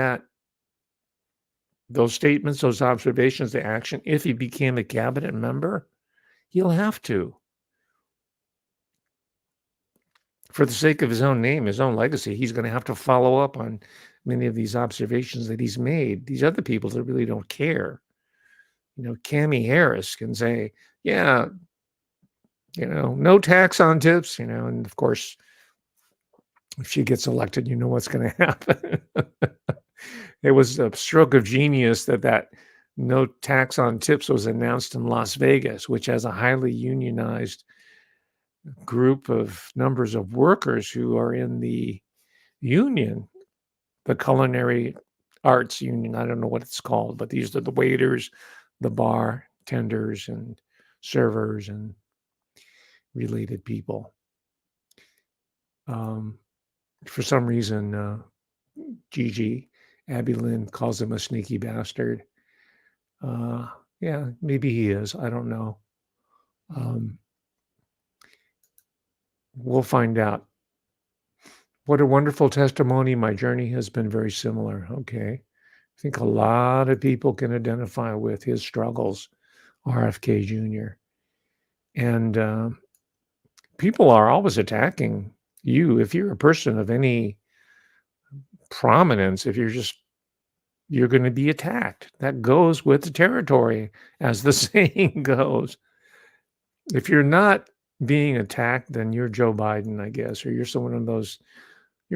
those statements, those observations to action if he became a cabinet member? He'll have to. For the sake of his own name, his own legacy, he's going to have to follow up on many of these observations that he's made. These other people that really don't care. Cammie Harris can say, yeah, no tax on tips, and of course, if she gets elected, you know what's going to happen. It was a stroke of genius that no tax on tips was announced in Las Vegas, which has a highly unionized group of numbers of workers who are in the union, the culinary arts union. I don't know what it's called, but these are the waiters, the bartenders, and servers and related people. For some reason, Gigi Abby Lynn calls him a sneaky bastard. Yeah, maybe he is. I don't know. We'll find out. What a wonderful testimony. My journey has been very similar. Okay. I think a lot of people can identify with his struggles, RFK Jr. And people are always attacking you. If you're a person of any prominence, if you're going to be attacked. That goes with the territory, as the saying goes. If you're not being attacked, then you're Joe Biden, I guess, or you're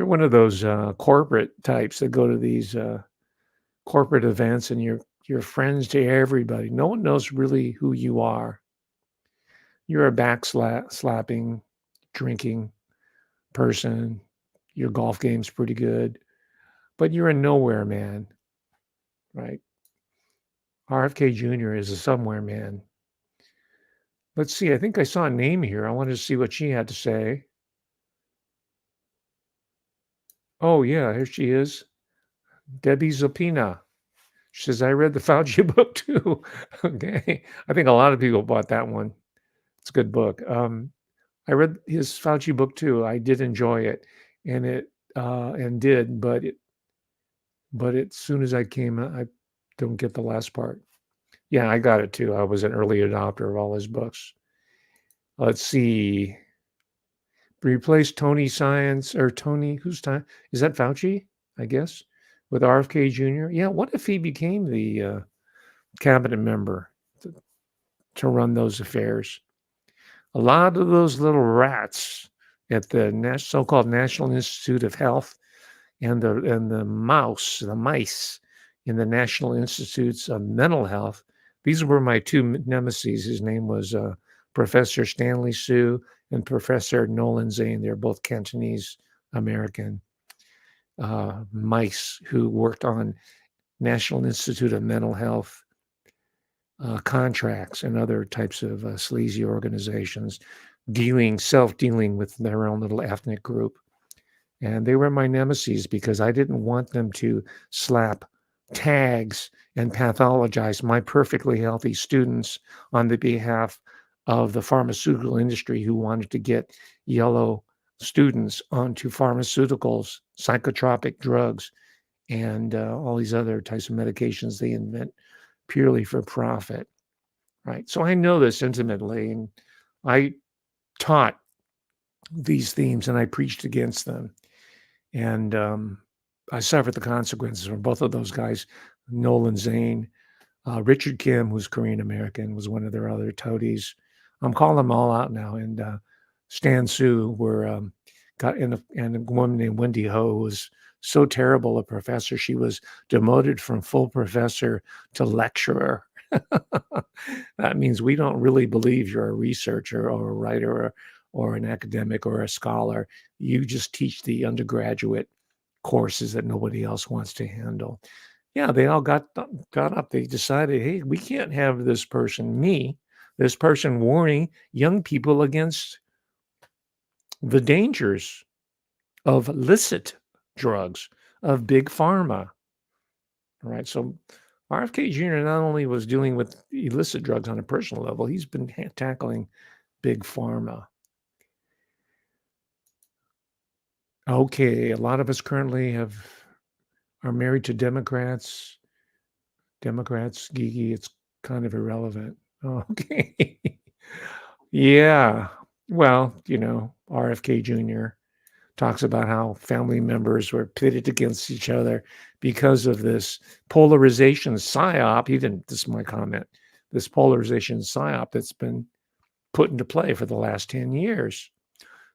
one of those corporate types that go to these corporate events and you're friends to everybody. No one knows really who you are. You're a backslapping, drinking person. Your golf game's pretty good, but you're a nowhere man, right? RFK Jr. is a somewhere man. Let's see. I think I saw a name here. I wanted to see what she had to say. Oh, yeah, here she is. Debbie Zopina. She says, I read the Fauci book too. Okay. I think a lot of people bought that one. It's a good book. I read his Fauci book too. I did enjoy it. But as soon as I came, I don't get the last part. Yeah, I got it too. I was an early adopter of all his books. Let's see. Replace Tony Science or Tony, who's time? Is that Fauci? I guess with RFK Jr. Yeah. What if he became the cabinet member to run those affairs? A lot of those little rats at the so-called National Institute of Health and the mice in the National Institutes of Mental Health. These were my two nemesis. His name was Professor Stanley Su and Professor Nolan Zane. They're both Cantonese American mice who worked on National Institute of Mental Health contracts and other types of sleazy organizations self-dealing with their own little ethnic group. And they were my nemesis because I didn't want them to slap tags and pathologize my perfectly healthy students on the behalf of the pharmaceutical industry who wanted to get yellow students onto pharmaceuticals, psychotropic drugs, and all these other types of medications they invent purely for profit, right? So I know this intimately, and I taught these themes and I preached against them. And I suffered the consequences from both of those guys, Nolan Zane. Richard Kim, who's Korean American, was one of their other toadies. I'm calling them all out now. And Stan Su and a woman named Wendy Ho, who was so terrible a professor. She was demoted from full professor to lecturer. That means we don't really believe you're a researcher or a writer or an academic or a scholar. You just teach the undergraduate courses that nobody else wants to handle. Yeah, they all got up. They decided, hey, we can't have this person warning young people against the dangers of illicit drugs, of big pharma. All right, so RFK Jr. not only was dealing with illicit drugs on a personal level, he's been tackling big pharma. Okay, a lot of us currently are married to Democrats. Democrats, Gigi, it's kind of irrelevant. Okay. Yeah. Well, RFK Jr. talks about how family members were pitted against each other because of this polarization psyop. This is my comment, this polarization psyop that's been put into play for the last 10 years.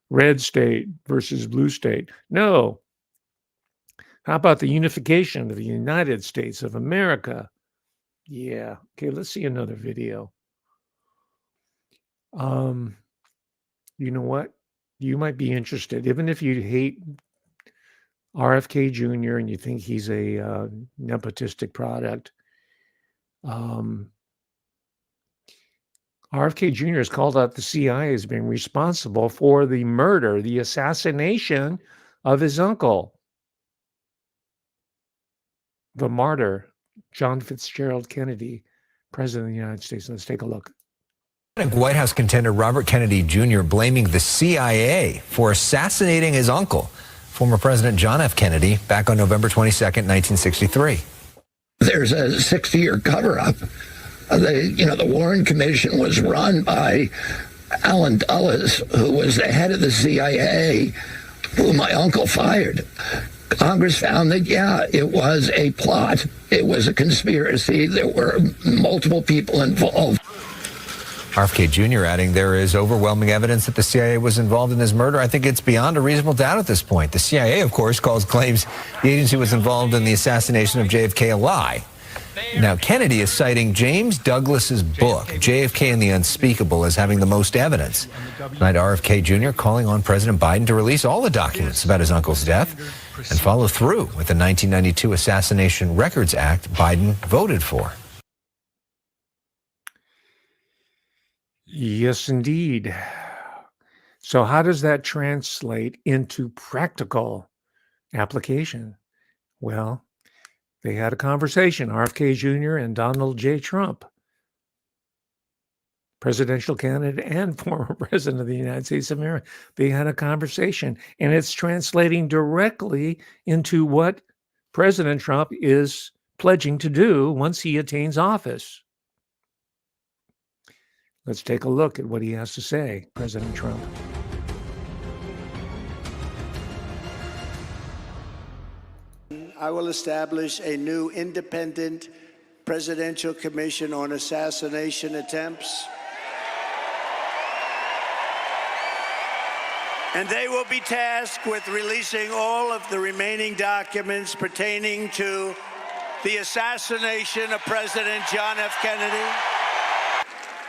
Red state versus blue state. No. How about the unification of the United States of America? Yeah. Okay, let's see another video. You know what? You might be interested, even if you hate RFK Jr. and you think he's a nepotistic product. RFK Jr. has called out the CIA as being responsible for the murder, the assassination of his uncle, the martyr, John Fitzgerald Kennedy, President of the United States. Let's take a look. White House contender Robert Kennedy Jr. blaming the CIA for assassinating his uncle, former President John F. Kennedy, back on November 22nd, 1963. There's a 60-year cover-up. The Warren Commission was run by Allen Dulles, who was the head of the CIA, who my uncle fired. Congress found that, it was a plot. It was a conspiracy. There were multiple people involved. RFK Jr. adding there is overwhelming evidence that the CIA was involved in his murder. I think it's beyond a reasonable doubt at this point. The CIA, of course, calls claims the agency was involved in the assassination of JFK a lie. Now, Kennedy is citing James Douglas's book, JFK and the Unspeakable, as having the most evidence. Tonight, RFK Jr. calling on President Biden to release all the documents about his uncle's death and follow through with the 1992 Assassination Records Act Biden voted for. Yes, indeed. So how does that translate into practical application? Well, they had a conversation, RFK Jr. and Donald J. Trump, presidential candidate and former president of the United States of America. They had a conversation, and it's translating directly into what President Trump is pledging to do once he attains office. Let's take a look at what he has to say, President Trump. I will establish a new independent presidential commission on assassination attempts. And they will be tasked with releasing all of the remaining documents pertaining to the assassination of President John F. Kennedy.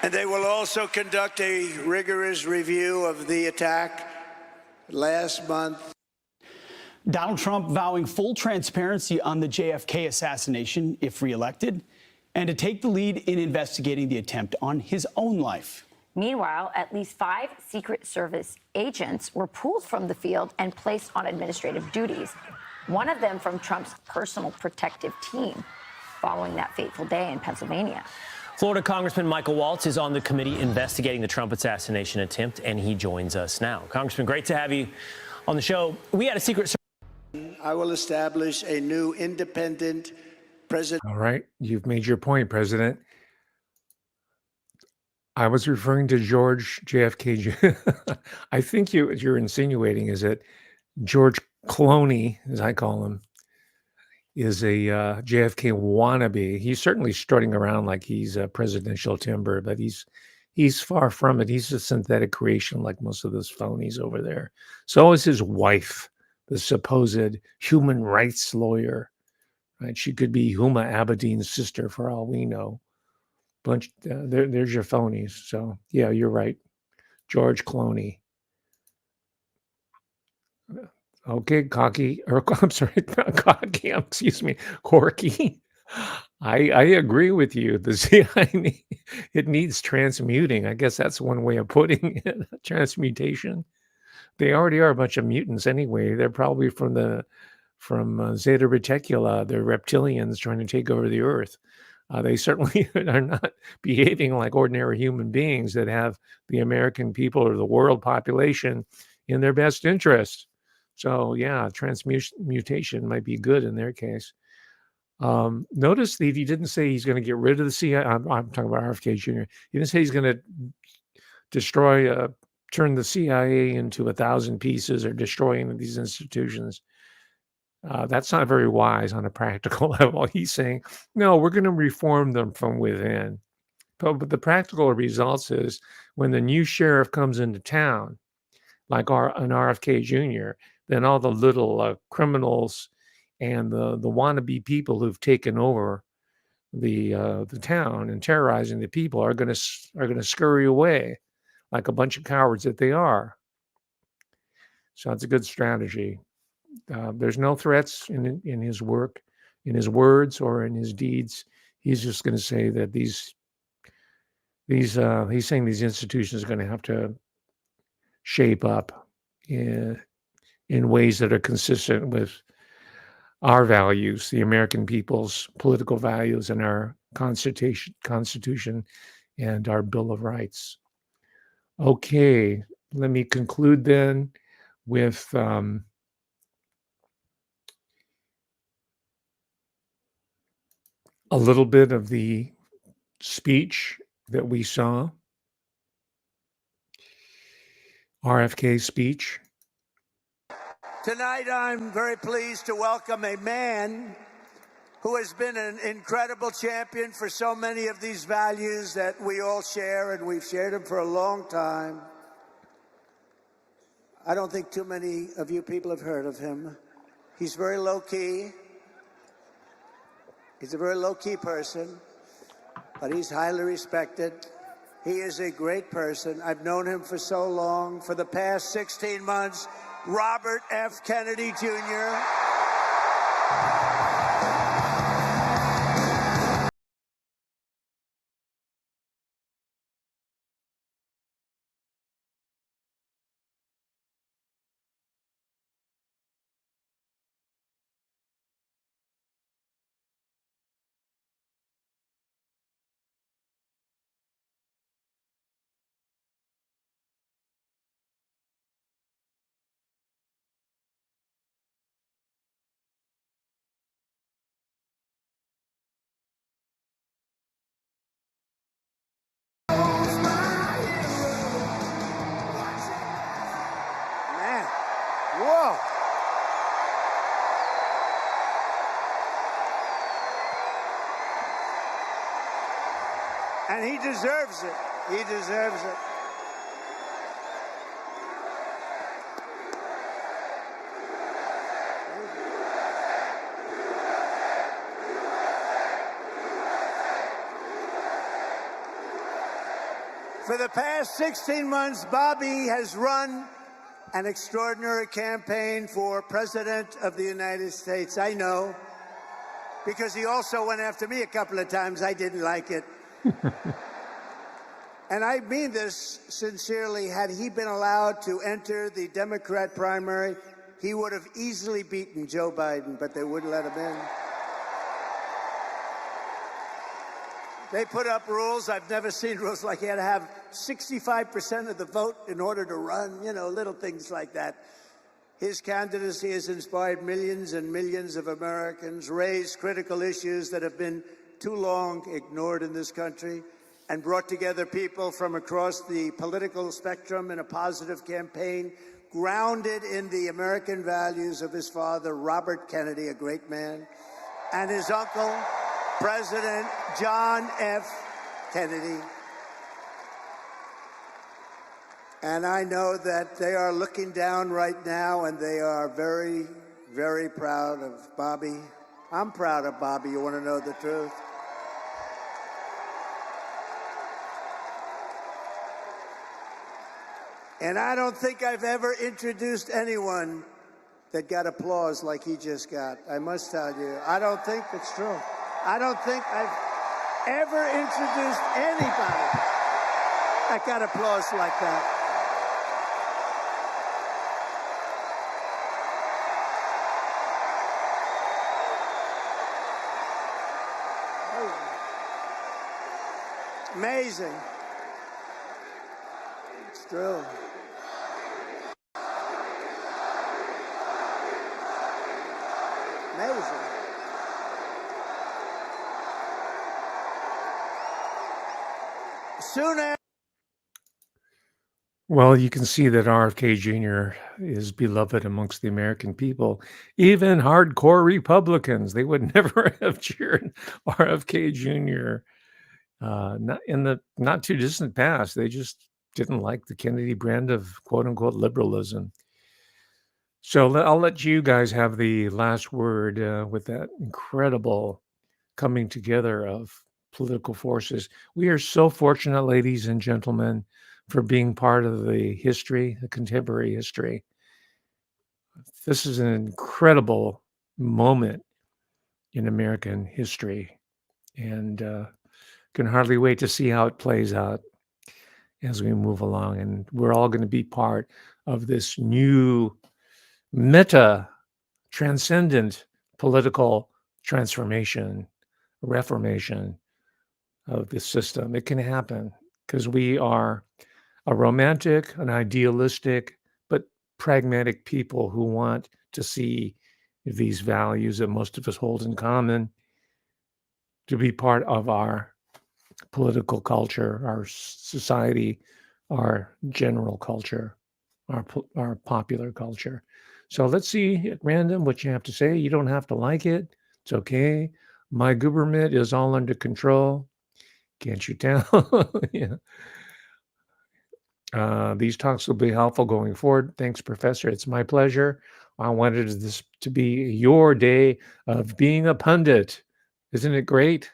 And they will also conduct a rigorous review of the attack last month. Donald Trump vowing full transparency on the JFK assassination if reelected, and to take the lead in investigating the attempt on his own life. Meanwhile, at least 5 Secret Service agents were pulled from the field and placed on administrative duties, one of them from Trump's personal protective team, following that fateful day in Pennsylvania. Florida Congressman Michael Waltz is on the committee investigating the Trump assassination attempt, and he joins us now. Congressman, great to have you on the show. We had a Secret Service. I will establish a new independent president. All right, you've made your point, President. I was referring to George JFK. I think you're insinuating is that George Clooney, as I call him, is a JFK wannabe. He's certainly strutting around like he's a presidential timber, but he's far from it. He's a synthetic creation like most of those phonies over there. So is his wife, the supposed human rights lawyer. Right? She could be Huma Abedin's sister for all we know. There's your phonies. So yeah, you're right. George Clooney. Okay, cocky, or I'm sorry, not cocky, excuse me, Corky. I agree with you. The CIA, it needs transmuting. I guess that's one way of putting it, transmutation. They already are a bunch of mutants anyway. They're probably from Zeta Reticula. They're reptilians trying to take over the Earth. They certainly are not behaving like ordinary human beings that have the American people or the world population in their best interest. So yeah, transmutation might be good in their case. Notice that he didn't say he's going to get rid of the CIA. I'm talking about RFK Jr. He didn't say he's going to destroy, turn the CIA into 1,000 pieces or destroying these institutions. That's not very wise on a practical level. He's saying, no, we're going to reform them from within. But the practical results is when the new sheriff comes into town, like an RFK Jr., then all the little criminals and the wannabe people who've taken over the town and terrorizing the people are going to scurry away like a bunch of cowards that they are. So it's a good strategy. There's no threats in his work, in his words, or in his deeds. He's just going to say that he's saying these institutions are going to have to shape up in ways that are consistent with our values, the American people's political values, and our constitution and our Bill of Rights. Okay, let me conclude then with a little bit of the speech that we saw, RFK's speech. Tonight, I'm very pleased to welcome a man who has been an incredible champion for so many of these values that we all share, and we've shared them for a long time. I don't think too many of you people have heard of him. He's very low-key. He's a very low-key person, but he's highly respected. He is a great person. I've known him for so long. For the past 16 months, Robert F. Kennedy Jr. Man, whoa. And he deserves it. He deserves it. For the past 16 months, Bobby has run an extraordinary campaign for President of the United States. I know, because he also went after me a couple of times. I didn't like it. And I mean this sincerely. Had he been allowed to enter the Democrat primary, he would have easily beaten Joe Biden, but they wouldn't let him in. They put up rules. I've never seen rules like he had to have 65% of the vote in order to run, you know, little things like that. His candidacy has inspired millions and millions of Americans, raised critical issues that have been too long ignored in this country, and brought together people from across the political spectrum in a positive campaign grounded in the American values of his father, Robert Kennedy, a great man, and his uncle, President John F. Kennedy. And I know that they are looking down right now, and they are very, very proud of Bobby. I'm proud of Bobby, you want to know the truth. And I don't think I've ever introduced anyone that got applause like he just got. I must tell you, I don't think it's true. I don't think I've ever introduced anybody that got applause like that. Amazing. It's true. soon as Well, you can see that RFK Jr. is beloved amongst the American people. Even hardcore Republicans, they would never have cheered RFK Jr. Not in the not too distant past. They just didn't like the Kennedy brand of quote unquote liberalism. So I'll let you guys have the last word with that incredible coming together of political forces. We are so fortunate, ladies and gentlemen, for being part of the history, the contemporary history. This is an incredible moment in American history, and can hardly wait to see how it plays out as we move along. And we're all going to be part of this new meta transcendent political transformation, reformation of the system. It can happen because we are a romantic, an idealistic, but pragmatic people who want to see these values that most of us hold in common to be part of our political culture, our society, our general culture, our popular culture. So let's see at random what you have to say. You don't have to like it. It's okay. My government is all under control. Can't you tell? Yeah. These talks will be helpful going forward. Thanks, Professor. It's my pleasure. I wanted this to be your day of being a pundit. Isn't it great?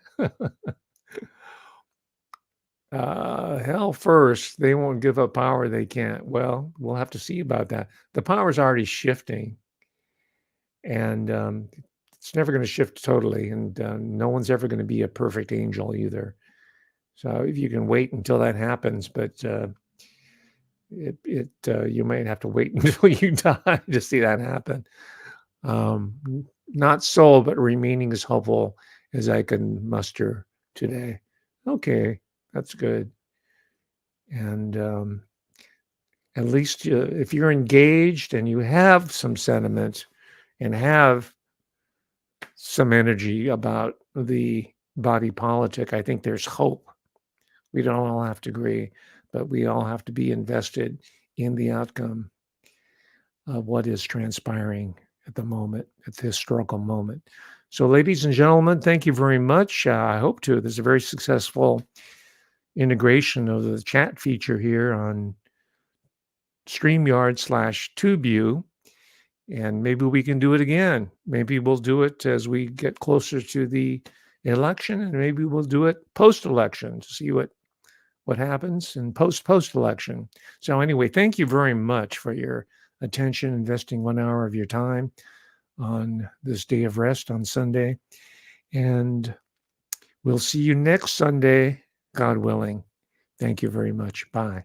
Hell first, they won't give up power they can't. Well, we'll have to see about that. The power's already shifting, and it's never going to shift totally, and no one's ever going to be a perfect angel either. So if you can wait until that happens, but you might have to wait until you die to see that happen. Not so, but remaining as hopeful as I can muster today. Okay, that's good. And at least if you're engaged and you have some sentiment and have some energy about the body politic, I think there's hope. We don't all have to agree, but we all have to be invested in the outcome of what is transpiring at the moment, at the historical moment. So, ladies and gentlemen, thank you very much. I hope to. There's a very successful integration of the chat feature here on StreamYard/TubeView, and maybe we can do it again. Maybe we'll do it as we get closer to the election, and maybe we'll do it post-election to see what happens in post-election. So anyway, thank you very much for your attention, investing 1 hour of your time on this day of rest on Sunday. And we'll see you next Sunday, God willing. Thank you very much. Bye.